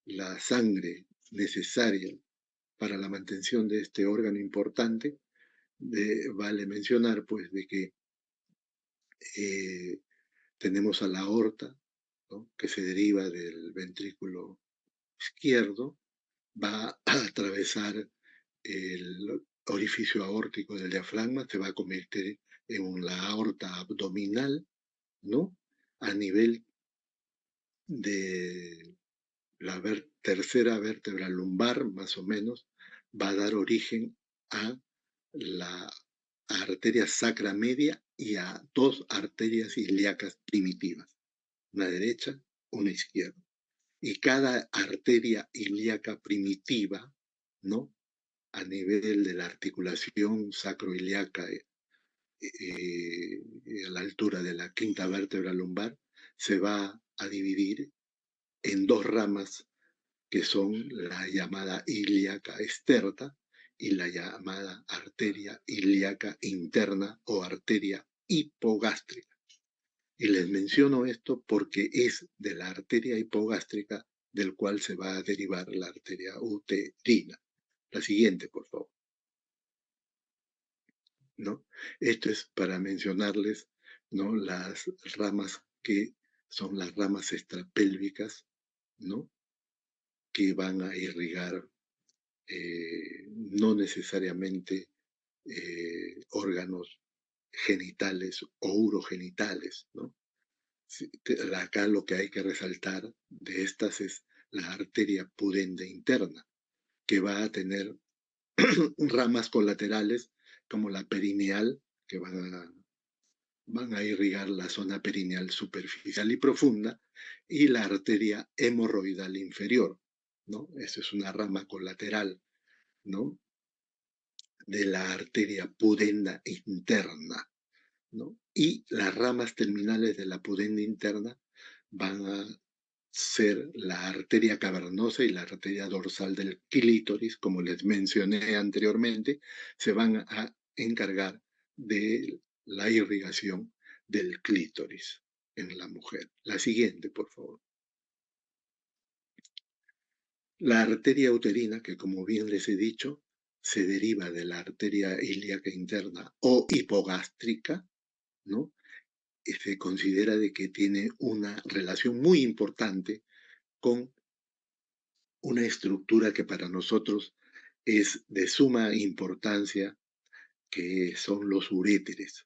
la sangre necesaria para la mantención de este órgano importante? Vale mencionar pues de que eh, tenemos a la aorta, ¿no? Que se deriva del ventrículo izquierdo, va a atravesar el orificio aórtico del diafragma, se va a convertir en la aorta abdominal, ¿no? A nivel de la tercera vértebra lumbar, más o menos, va a dar origen a la arteria sacra media y a dos arterias ilíacas primitivas, una derecha, una izquierda. Y cada arteria ilíaca primitiva, ¿no? A nivel de la articulación sacroiliaca a la altura de la quinta vértebra lumbar, se va a dividir en dos ramas que son la llamada ilíaca externa y la llamada arteria ilíaca interna o arteria hipogástrica. Y les menciono esto porque es de la arteria hipogástrica del cual se va a derivar la arteria uterina. La siguiente, por favor. ¿No? Esto es para mencionarles, ¿no? Las ramas que son las ramas extrapélvicas, ¿no? Que van a irrigar no necesariamente órganos genitales o urogenitales, ¿no? Acá lo que hay que resaltar de estas es la arteria pudende interna, que va a tener ramas colaterales como la perineal, que van a irrigar la zona perineal superficial y profunda, y la arteria hemorroidal inferior, ¿no? Esa es una rama colateral, ¿no? De la arteria pudenda interna, ¿no? Y las ramas terminales de la pudenda interna van a ser la arteria cavernosa y la arteria dorsal del clítoris, como les mencioné anteriormente, se van a encargar de la irrigación del clítoris en la mujer. La siguiente, por favor. La arteria uterina, que como bien les he dicho, se deriva de la arteria ilíaca interna o hipogástrica, ¿no? Se considera de que tiene una relación muy importante con una estructura que para nosotros es de suma importancia, que son los uréteres,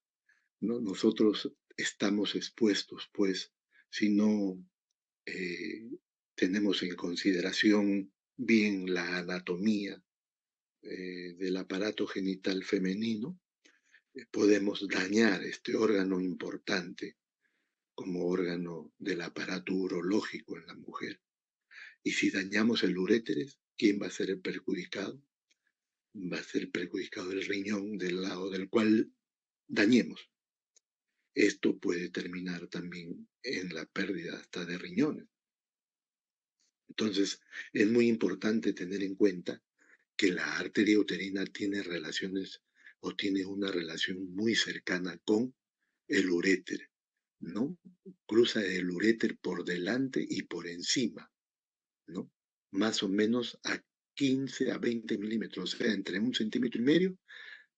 ¿no? Nosotros estamos expuestos, pues, si no eh, tenemos en consideración bien la anatomía del aparato genital femenino, podemos dañar este órgano importante como órgano del aparato urológico en la mujer. Y si dañamos el uréteres, ¿quién va a ser el perjudicado? Va a ser perjudicado el riñón del lado del cual dañemos. esto puede terminar también en la pérdida hasta de riñones. Entonces, es muy importante tener en cuenta que la arteria uterina tiene relaciones o tiene una relación muy cercana con el uréter, ¿no? Cruza el uréter por delante y por encima, ¿no? Más o menos a 15 a 20 milímetros, o sea, entre 1,5 centímetros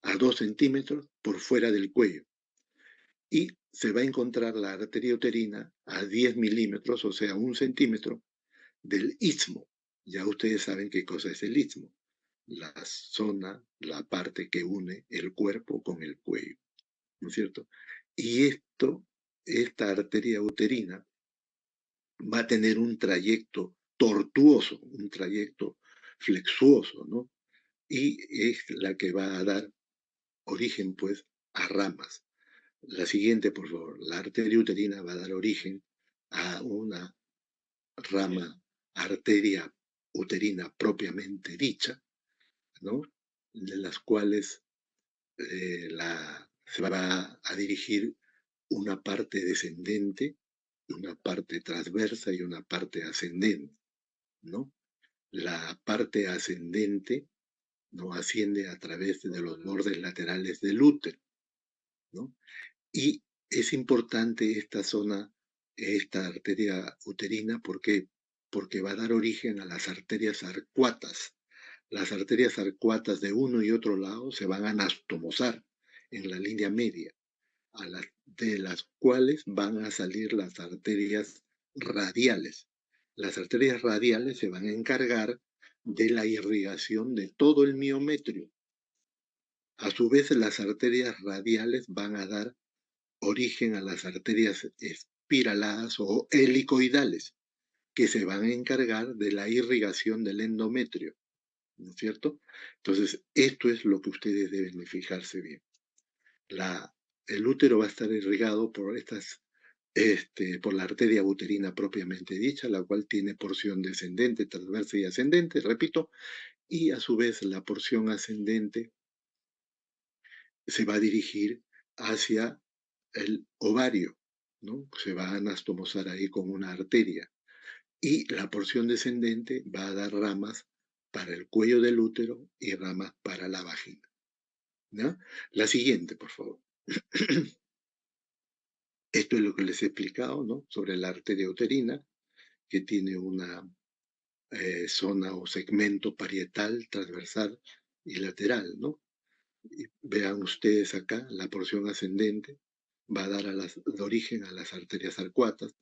a 2 centímetros por fuera del cuello. Y se va a encontrar la arteria uterina a 10 milímetros, o sea, 1 centímetro del istmo. Ya ustedes saben qué cosa es el istmo. La zona, la parte que une el cuerpo con el cuello, ¿no es cierto? Y esta arteria uterina va a tener un trayecto tortuoso, un trayecto flexuoso, ¿no? Y es la que va a dar origen, pues, a ramas. La siguiente, por favor. La arteria uterina va a dar origen a una rama, arteria uterina propiamente dicha, ¿no? De las cuales se va a dirigir una parte descendente, una parte transversa y una parte ascendente, ¿no? La parte ascendente no asciende a través de los bordes laterales del útero, ¿no? Y es importante esta zona, esta arteria uterina, ¿por qué? Porque va a dar origen a las arterias arcuatas. Las arterias arcuatas de uno y otro lado se van a anastomosar en la línea media, de las cuales van a salir las arterias radiales. Las arterias radiales se van a encargar de la irrigación de todo el miometrio. A su vez, las arterias radiales van a dar origen a las arterias espiraladas o helicoidales, que se van a encargar de la irrigación del endometrio, ¿no es cierto? Entonces, esto es lo que ustedes deben de fijarse bien. El útero va a estar irrigado por la arteria uterina propiamente dicha, la cual tiene porción descendente, transversa y ascendente, repito, y a su vez la porción ascendente se va a dirigir hacia el ovario, ¿no? Se va a anastomosar ahí con una arteria. Y la porción descendente va a dar ramas para el cuello del útero y ramas para la vagina, ¿no? La siguiente, por favor. Esto es lo que les he explicado, ¿no? Sobre la arteria uterina, que tiene una zona o segmento parietal, transversal y lateral, ¿no? Y vean ustedes acá, la porción ascendente va a dar de origen a las arterias arcuatas.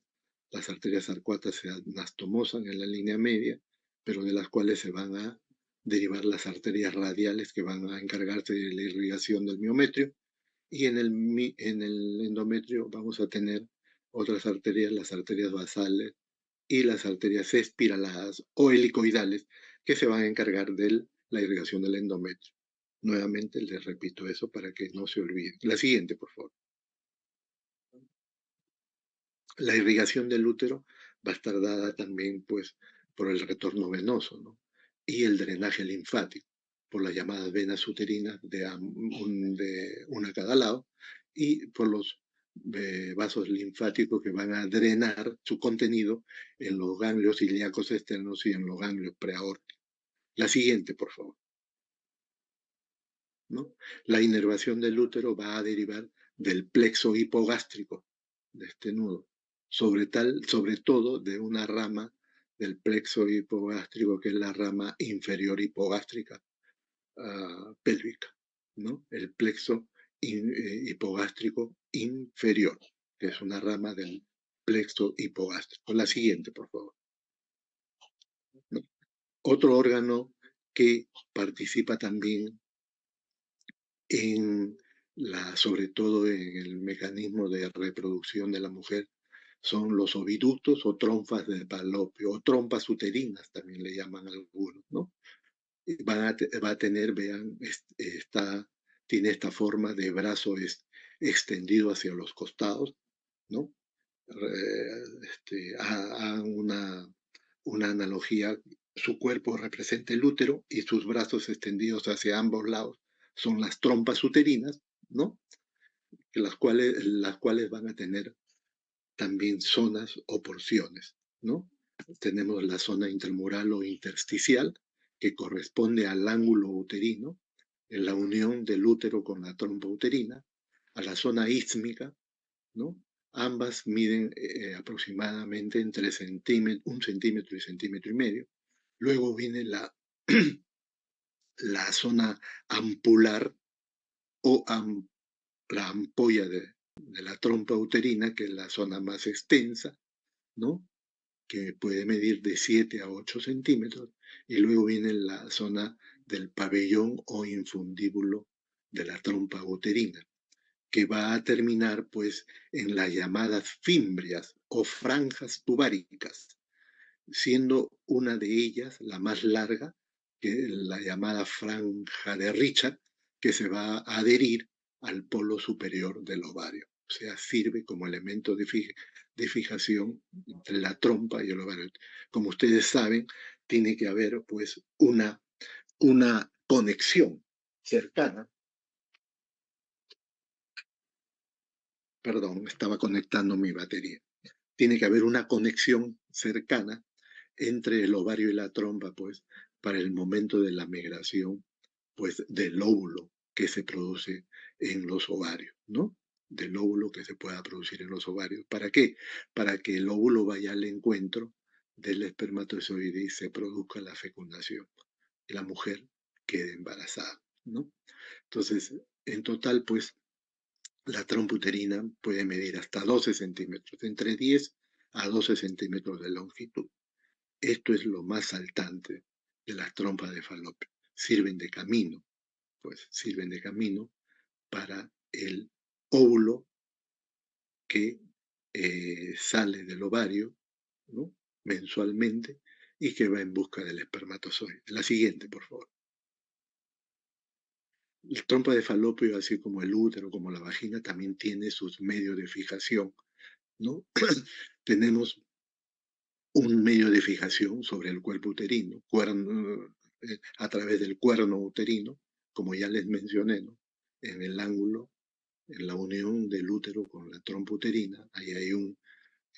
Las arterias arcuatas se anastomosan en la línea media, pero de las cuales se van a derivar las arterias radiales que van a encargarse de la irrigación del miometrio. Y en el endometrio vamos a tener otras arterias, las arterias basales y las arterias espiraladas o helicoidales, que se van a encargar de la irrigación del endometrio. Nuevamente les repito eso para que no se olviden. La siguiente, por favor. La irrigación del útero va a estar dada también, pues, por el retorno venoso, ¿no? Y el drenaje linfático, por las llamadas venas uterinas de una a cada lado, y por los vasos linfáticos que van a drenar su contenido en los ganglios ilíacos externos y en los ganglios preaórticos. La siguiente, por favor, ¿no? La inervación del útero va a derivar del plexo hipogástrico, de este nudo, sobre todo de una rama del plexo hipogástrico, que es la rama inferior hipogástrica pélvica, ¿no? El plexo hipogástrico inferior, que es una rama del plexo hipogástrico. La siguiente, por favor, ¿no? Otro órgano que participa también sobre todo en el mecanismo de reproducción de la mujer, son los oviductos o trompas de falopio, o trompas uterinas también le llaman algunos, ¿no? Va a tener, vean, tiene esta forma de brazo extendido hacia los costados, ¿no? Hagan una analogía, su cuerpo representa el útero y sus brazos extendidos hacia ambos lados son las trompas uterinas, ¿no? las cuales van a tener también zonas o porciones, ¿no? Tenemos la zona intramural o intersticial, que corresponde al ángulo uterino, en la unión del útero con la trompa uterina, a la zona ísmica, ¿no? Ambas miden aproximadamente entre 1 centímetro y 1,5 centímetros. Luego viene la zona ampular o la ampolla de la trompa uterina, que es la zona más extensa, ¿no? Que puede medir de 7 a 8 centímetros, y luego viene la zona del pabellón o infundíbulo de la trompa uterina, que va a terminar pues en las llamadas fimbrias o franjas tubáricas, siendo una de ellas la más larga, que es la llamada franja de Richard, que se va a adherir al polo superior del ovario. O sea, sirve como elemento de fijación entre la trompa y el ovario. Como ustedes saben, tiene que haber pues una conexión cercana. Perdón, estaba conectando mi batería. Tiene que haber una conexión cercana entre el ovario y la trompa, pues, para el momento de la migración, pues, del óvulo que se produce en los ovarios, ¿no? Del óvulo que se pueda producir en los ovarios. ¿Para qué? Para que el óvulo vaya al encuentro del espermatozoide y se produzca la fecundación. Y la mujer quede embarazada, ¿no? Entonces, en total, pues, la trompa uterina puede medir hasta 12 centímetros, entre 10 a 12 centímetros de longitud. Esto es lo más saltante de las trompas de falopio. Sirven de camino, pues sirven de camino para el óvulo que sale del ovario, ¿no? Mensualmente, y que va en busca del espermatozoide. La siguiente, por favor. La trompa de falopio, así como el útero, como la vagina, también tiene sus medios de fijación, ¿no? Tenemos un medio de fijación sobre el cuerpo uterino, a través del cuerno uterino, como ya les mencioné, ¿no? En el ángulo, en la unión del útero con la trompa uterina, ahí hay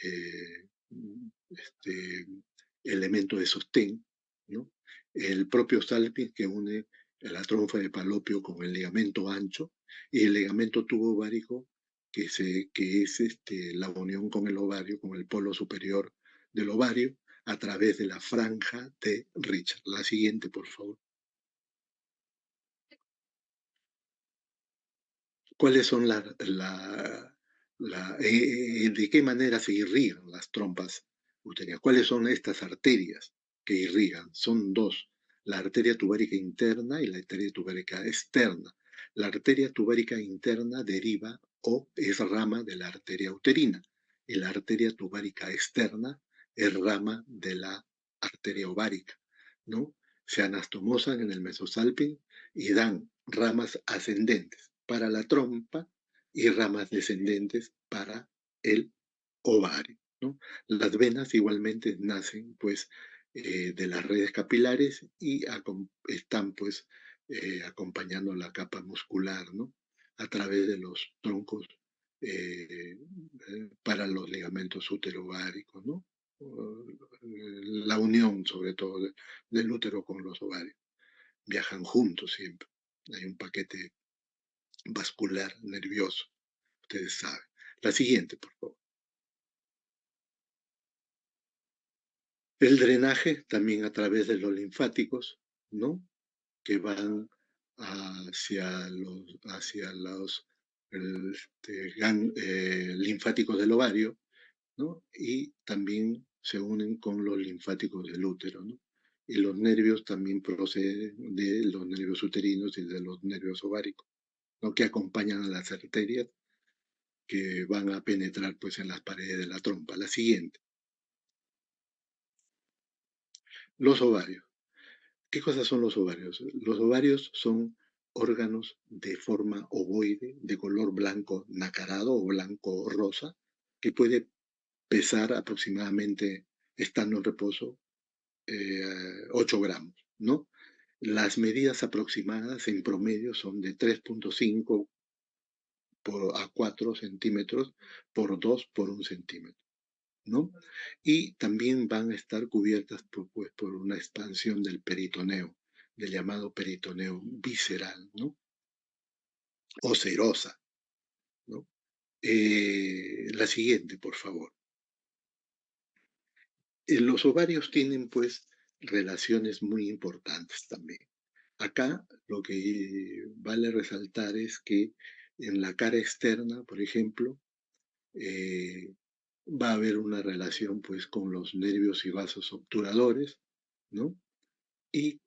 eh, este, elemento de sostén, ¿no? El propio salping que une la trompa de falopio con el ligamento ancho, y el ligamento tubo-ovárico que es la unión con el ovario, con el polo superior del ovario, a través de la franja de Richard. La siguiente, por favor. ¿Cuáles son de qué manera se irrigan las trompas uterinas? ¿Cuáles son estas arterias que irrigan? Son dos: la arteria tubárica interna y la arteria tubárica externa. La arteria tubárica interna deriva o es rama de la arteria uterina, y la arteria tubárica externa es rama de la arteria ovárica, ¿no? Se anastomosan en el mesosalping y dan ramas ascendentes para la trompa y ramas descendentes para el ovario, ¿no? Las venas igualmente nacen pues de las redes capilares y están pues acompañando la capa muscular, ¿no? A través de los troncos para los ligamentos uterováricos, ¿no? La unión sobre todo del útero con los ovarios. Viajan juntos siempre. Hay un paquete vascular nervioso, ustedes saben. La siguiente, por favor. El drenaje también a través de los linfáticos, ¿no? Que van hacia los linfáticos del ovario, ¿no? Y también se unen con los linfáticos del útero, ¿no? Y los nervios también proceden de los nervios uterinos y de los nervios ováricos, ¿no? Que acompañan a las arterias que van a penetrar pues en las paredes de la trompa. La siguiente, los ovarios. ¿Qué cosas son los ovarios? Los ovarios son órganos de forma ovoide, de color blanco nacarado o blanco rosa, que puede pesar aproximadamente, estando en reposo, 8 gramos, ¿no? Las medidas aproximadas en promedio son de 3,5 a 4 centímetros por 2 por 1 centímetro, ¿no? Y también van a estar cubiertas pues, por una expansión del peritoneo, del llamado peritoneo visceral, ¿no? O serosa, ¿no? La siguiente, por favor. Los ovarios tienen pues relaciones muy importantes también. Acá lo que vale resaltar es que en la cara externa, por ejemplo, eh, va a haber una relación pues con los nervios y vasos obturadores, ¿no? Y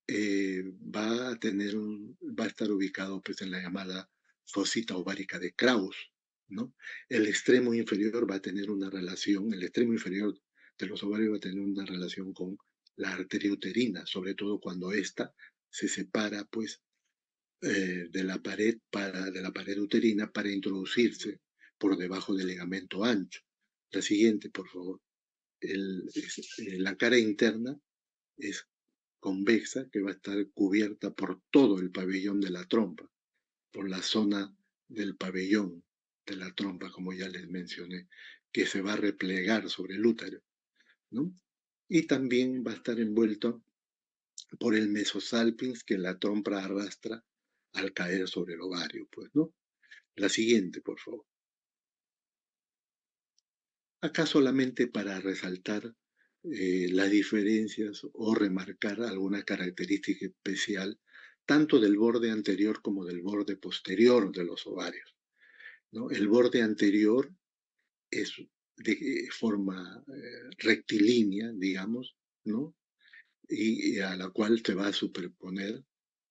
va a estar ubicado pues en la llamada fosita ovárica de Kraus, ¿no? El extremo inferior va a tener una relación, el extremo inferior de los ovarios va a tener una relación con la arteria uterina, sobre todo cuando ésta se separa pues de la pared uterina para introducirse por debajo del ligamento ancho. La siguiente, por favor. La cara interna es convexa, que va a estar cubierta por todo el pabellón de la trompa, por la zona del pabellón de la trompa, como ya les mencioné, que se va a replegar sobre el útero, ¿no? Y también va a estar envuelto por el mesosalpinx que la trompa arrastra al caer sobre el ovario, pues, ¿no? La siguiente, por favor. Acá solamente para resaltar las diferencias o remarcar alguna característica especial, tanto del borde anterior como del borde posterior de los ovarios, ¿no? El borde anterior es de forma rectilínea, digamos, ¿no? Y a la cual se va a superponer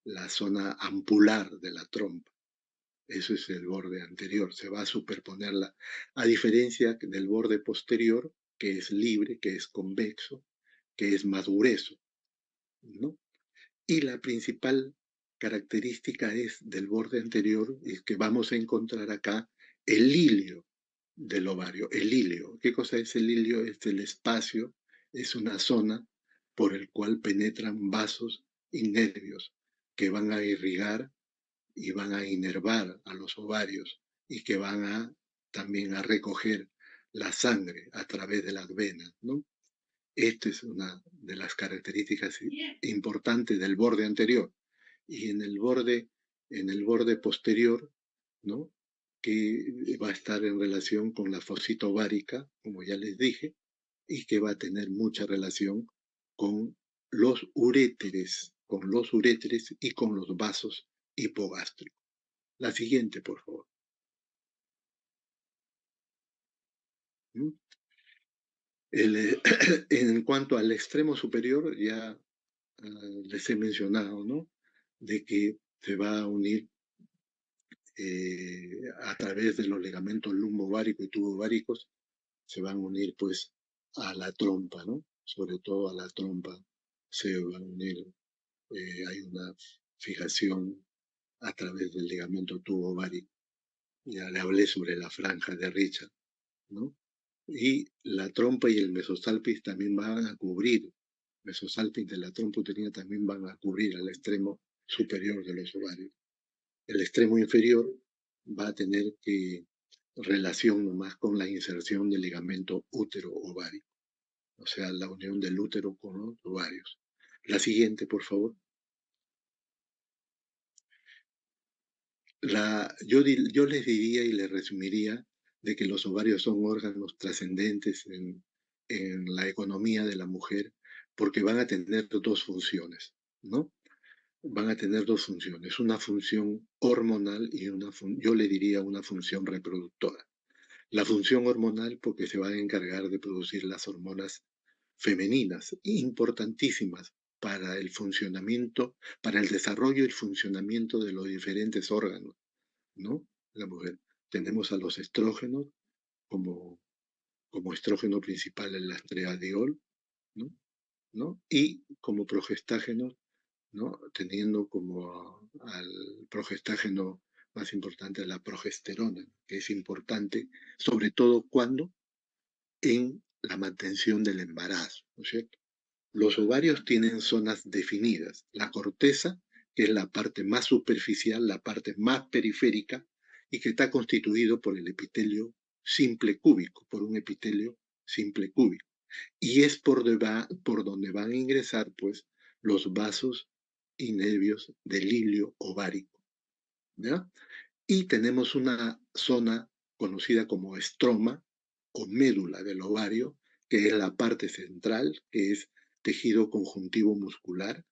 la zona ampular de la trompa. Eso es el borde anterior, se va a superponerla, a diferencia del borde posterior, que es libre, que es convexo, que es más grueso, ¿no? Y la principal característica es del borde anterior, es que vamos a encontrar acá el hilio del ovario. El hilio, ¿qué cosa es el hilio? Es el espacio, es una zona por el cual penetran vasos y nervios que van a irrigar y van a inervar a los ovarios y que van a también a recoger la sangre a través de las venas, ¿no? Esta es una de las características importantes del borde anterior. Y en el borde posterior, ¿no? Que va a estar en relación con la fosita ovárica, como ya les dije, y que va a tener mucha relación con con los uréteres y con los vasos hipogástricos. La siguiente, por favor. ¿Mm? En cuanto al extremo superior, ya les he mencionado, ¿no? De que se va a unir a través de los ligamentos lumbovárico y tubováricos, se van a unir pues a la trompa, ¿no? Sobre todo a la trompa se van a unir, hay una fijación a través del ligamento tubovárico. Ya le hablé sobre la franja de Richard, ¿no? Y la trompa y el mesosalpinx también van a cubrir, mesosalpinx de la trompa uterina también van a cubrir al extremo superior de los ovarios. El extremo inferior va a tener relación nomás con la inserción del ligamento útero-ovario, o sea, la unión del útero con los ovarios. La siguiente, por favor. Yo les diría y les resumiría de que los ovarios son órganos trascendentes en la economía de la mujer porque van a tener dos funciones, ¿no? Van a tener dos funciones, una función hormonal y yo le diría una función reproductora. La función hormonal porque se va a encargar de producir las hormonas femeninas, importantísimas para el funcionamiento, para el desarrollo y el funcionamiento de los diferentes órganos, ¿no? La mujer. Tenemos a los estrógenos como, como estrógeno principal el estradiol, ¿no? ¿No? Y como progestágeno, ¿no? Teniendo como al progestágeno más importante la progesterona, que es importante, sobre todo cuando en la mantención del embarazo, ¿no es cierto? Los ovarios tienen zonas definidas, la corteza, que es la parte más superficial, la parte más periférica, y que está constituido por el epitelio simple cúbico, por un epitelio simple cúbico. Y es por donde van a ingresar, pues, los vasos y nervios del hilio ovárico, ¿ya? Y tenemos una zona conocida como estroma o médula del ovario, que es la parte central, que es tejido conjuntivo muscular,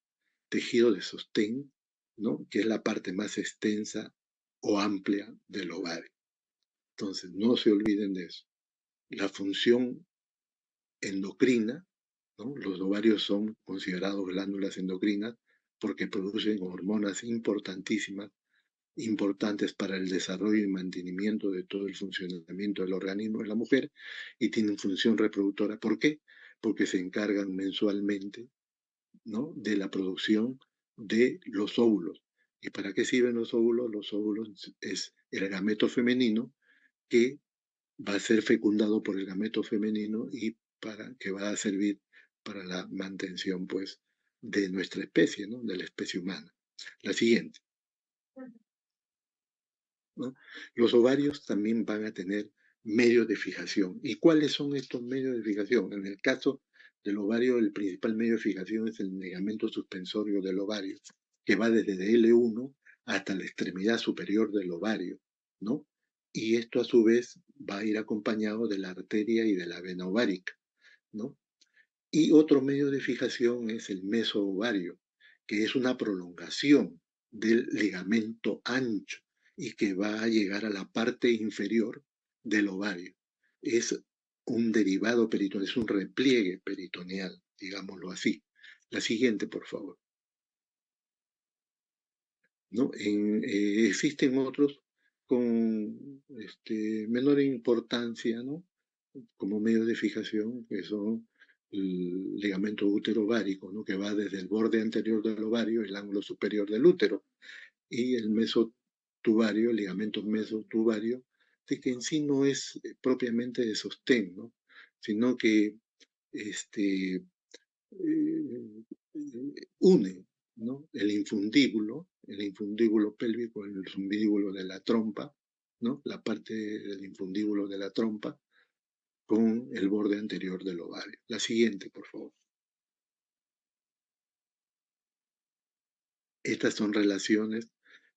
tejido de sostén, ¿no? Que es la parte más extensa o amplia del ovario. Entonces, no se olviden de eso. La función endocrina, ¿no? Los ovarios son considerados glándulas endocrinas porque producen hormonas importantes para el desarrollo y mantenimiento de todo el funcionamiento del organismo de la mujer y tienen función reproductora. ¿Por qué? Porque se encargan mensualmente, ¿no? De la producción de los óvulos. ¿Y para qué sirven los óvulos? Los óvulos es el gameto femenino que va a ser fecundado por el gameto femenino y que va a servir para la mantención, pues, de nuestra especie, ¿no? De la especie humana. La siguiente, ¿no? Los ovarios también van a tener medios de fijación. ¿Y cuáles son estos medios de fijación? En el caso del ovario, el principal medio de fijación es el ligamento suspensorio del ovario, que va desde L1 hasta la extremidad superior del ovario, ¿no? Y esto a su vez va a ir acompañado de la arteria y de la vena ovárica, ¿no? Y otro medio de fijación es el mesoovario, que es una prolongación del ligamento ancho y que va a llegar a la parte inferior del ovario. Es un derivado peritoneal, es un repliegue peritoneal, digámoslo así. La siguiente, por favor. ¿No? Existen otros con menor importancia, ¿no? Como medios de fijación, que son el ligamento útero-ovárico, ¿no? Que va desde el borde anterior del ovario, el ángulo superior del útero, y el mesotubario, el ligamento mesotubario, de que en sí no es propiamente de sostén, ¿no? Sino que este, une, ¿no? El infundíbulo pélvico, el infundíbulo de la trompa, ¿no? La parte del infundíbulo de la trompa con el borde anterior del ovario. La siguiente, por favor. Estas son relaciones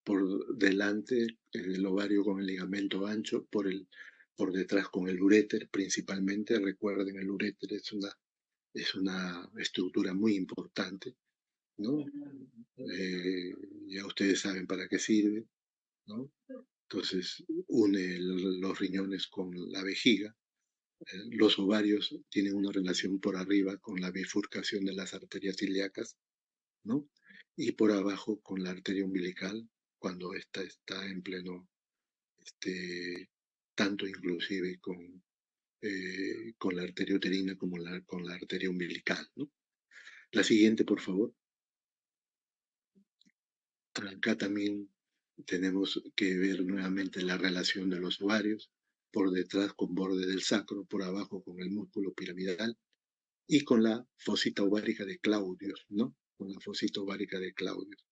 por delante el ovario con el ligamento ancho, por detrás con el uréter principalmente. Recuerden, el uréter es una estructura muy importante, ¿no? Ya ustedes saben para qué sirve, ¿no? Entonces une los riñones con la vejiga. Los ovarios tienen una relación por arriba con la bifurcación de las arterias ilíacas, ¿no? Y por abajo con la arteria umbilical, cuando ésta está en pleno, tanto inclusive con la arteria uterina como con la arteria umbilical, ¿no? La siguiente, por favor. Acá también tenemos que ver nuevamente la relación de los ovarios, por detrás con borde del sacro, por abajo con el músculo piramidal y con la fosita ovárica de Claudius, ¿no? Con la fosita ovárica de Claudius.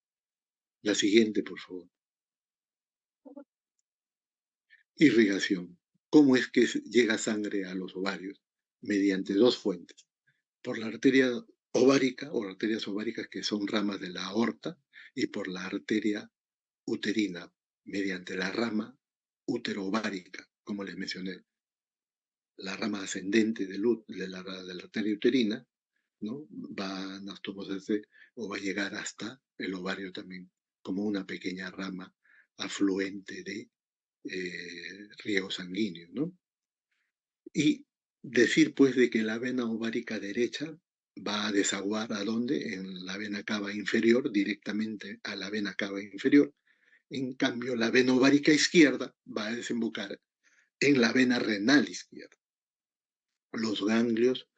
La siguiente, por favor. Irrigación. ¿Cómo es que llega sangre a los ovarios? Mediante dos fuentes. Por la arteria ovárica o arterias ováricas que son ramas de la aorta y por la arteria uterina mediante la rama uterovárica, como les mencioné, la rama ascendente de la arteria uterina, ¿no? Va a anastomosis o va a llegar hasta el ovario también, como una pequeña rama afluente de riego sanguíneo, ¿no? Y decir pues de que la vena ovárica derecha va a desaguar ¿a dónde? En la vena cava inferior, directamente a la vena cava inferior. En cambio, la vena ovárica izquierda va a desembocar en la vena renal izquierda. Los ganglios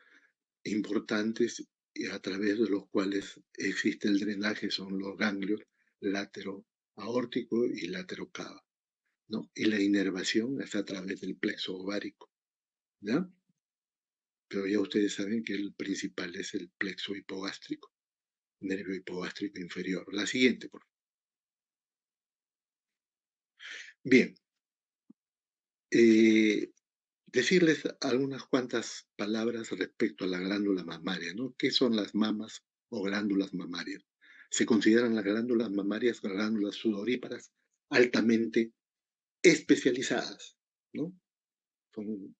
importantes a través de los cuales existe el drenaje son los ganglios látero aórtico y látero cava, ¿no? Y la inervación es a través del plexo ovárico, ¿ya? Pero ya ustedes saben que el principal es el plexo hipogástrico, nervio hipogástrico inferior. La siguiente, por favor. Bien, Eh, Decirles algunas cuantas palabras respecto a la glándula mamaria, ¿no? ¿Qué son las mamas o glándulas mamarias? Se consideran las glándulas mamarias glándulas sudoríparas altamente especializadas, ¿no? Son,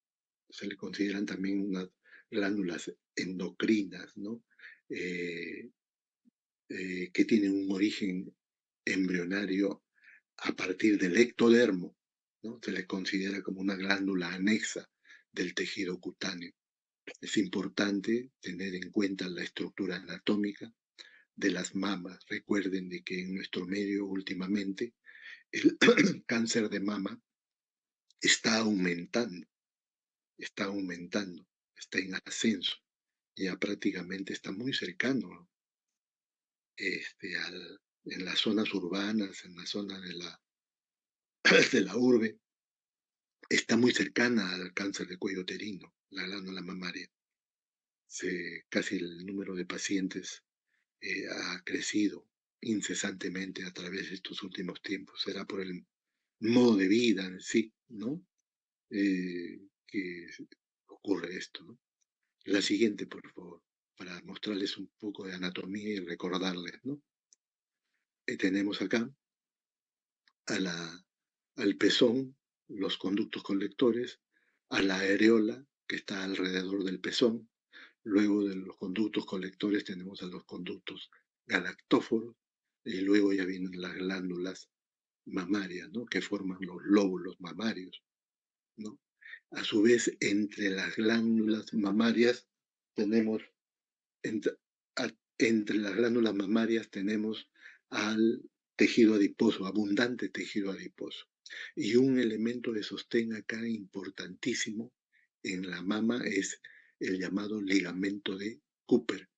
se le consideran también unas glándulas endocrinas, ¿no? Eh, que tienen un origen embrionario a partir del ectodermo, ¿no? Se le considera como una glándula anexa del tejido cutáneo. Es importante tener en cuenta la estructura anatómica de las mamas. Recuerden de que en nuestro medio últimamente el cáncer de mama está aumentando, está aumentando, está en ascenso, ya prácticamente está muy cercano en las zonas urbanas, en la zona de la urbe, está muy cercana al cáncer de cuello uterino, la glándula mamaria. Casi el número de pacientes ha crecido incesantemente a través de estos últimos tiempos. Será por el modo de vida en sí, ¿no? Que ocurre esto, ¿no? La siguiente, por favor, para mostrarles un poco de anatomía y recordarles, ¿no? Tenemos acá a al pezón, los conductos colectores, a la areola que está alrededor del pezón. Luego de los conductos colectores tenemos a los conductos galactóforos y luego ya vienen las glándulas mamarias, ¿no? Que forman los lóbulos mamarios, ¿no? A su vez, entre las glándulas mamarias tenemos entre, entre las glándulas mamarias tenemos al tejido adiposo, abundante tejido adiposo. Y un elemento de sostén acá importantísimo en la mama es el llamado ligamento de Cooper,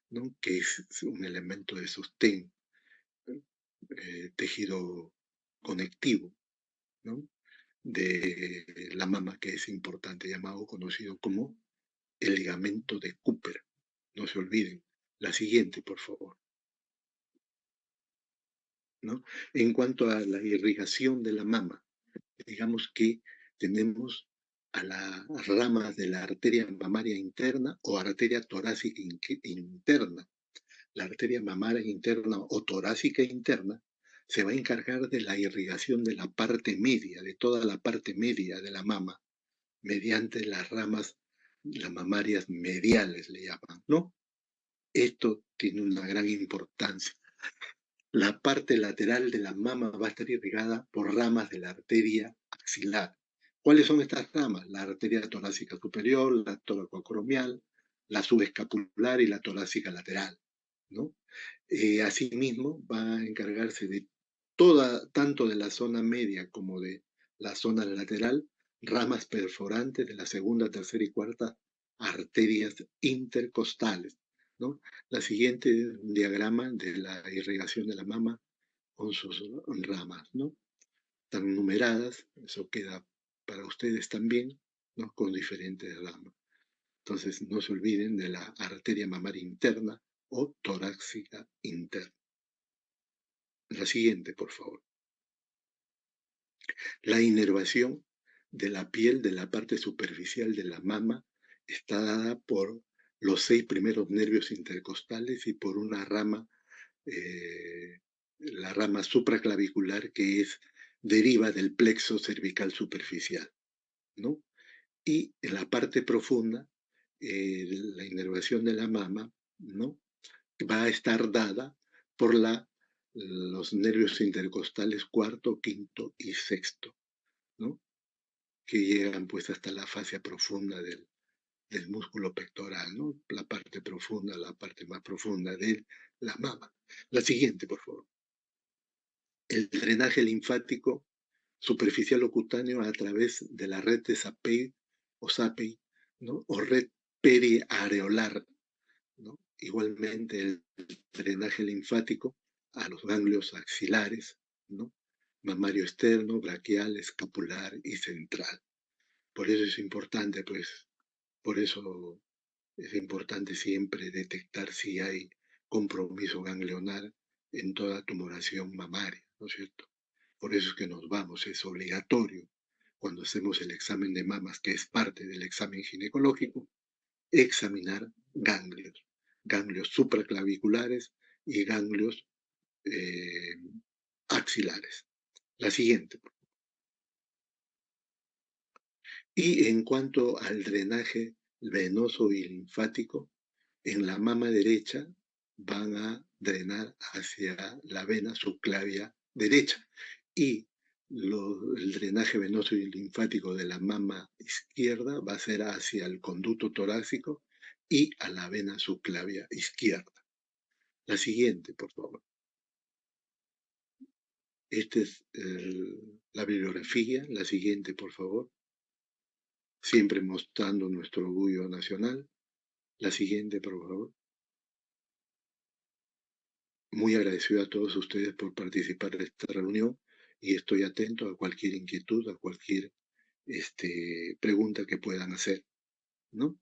¿no? Que es un elemento de sostén, tejido conectivo, ¿no? De la mama, que es importante, llamado, conocido como el ligamento de Cooper. No se olviden. La siguiente, por favor, ¿no? En cuanto a la irrigación de la mama, digamos que tenemos a la rama de la arteria mamaria interna o arteria torácica interna. La arteria mamaria interna o torácica interna se va a encargar de la irrigación de la parte media, de toda la parte media de la mama, mediante las ramas, las mamarias mediales le llaman, ¿no? Esto tiene una gran importancia. La parte lateral de la mama va a estar irrigada por ramas de la arteria axilar. ¿Cuáles son estas ramas? La arteria torácica superior, la toracoacromial, la subescapular y la torácica lateral, ¿no? Asimismo, va a encargarse de toda, tanto de la zona media como de la zona lateral, ramas perforantes de la segunda, tercera y cuarta arterias intercostales, ¿no? La siguiente es un diagrama de la irrigación de la mama con sus ramas, ¿no? Están numeradas, eso queda para ustedes también, ¿no? Con diferentes ramas. Entonces, no se olviden de la arteria mamaria interna o torácica interna. La siguiente, por favor. La inervación de la piel de la parte superficial de la mama está dada por los 6 primeros nervios intercostales y por una rama, la rama supraclavicular, que deriva del plexo cervical superficial, ¿no? Y en la parte profunda, la inervación de la mama, ¿no? Va a estar dada por los nervios intercostales cuarto, quinto y sexto, ¿no? Que llegan pues hasta la fascia profunda del músculo pectoral, ¿no? La parte profunda, la parte más profunda de la mama. La siguiente, por favor. El drenaje linfático superficial o cutáneo a través de la red de Sapei o Sapei, ¿no? O red periareolar, ¿no? Igualmente el drenaje linfático a los ganglios axilares, ¿no? Mamario externo, braquial, escapular y central. Por eso es importante, pues, por eso es importante siempre detectar si hay compromiso ganglionar en toda tumoración mamaria, ¿no es cierto? Por eso es que nos vamos, es obligatorio cuando hacemos el examen de mamas, que es parte del examen ginecológico, examinar ganglios supraclaviculares y ganglios eh, axilares. La siguiente. Y en cuanto al drenaje venoso y linfático, en la mama derecha van a drenar hacia la vena subclavia derecha y el drenaje venoso y linfático de la mama izquierda va a ser hacia el conducto torácico y a la vena subclavia izquierda. La siguiente, por favor. Esta es la bibliografía. La siguiente, por favor. Siempre mostrando nuestro orgullo nacional. La siguiente, por favor. Muy agradecido a todos ustedes por participar de esta reunión y estoy atento a cualquier inquietud, a cualquier pregunta que puedan hacer, ¿no?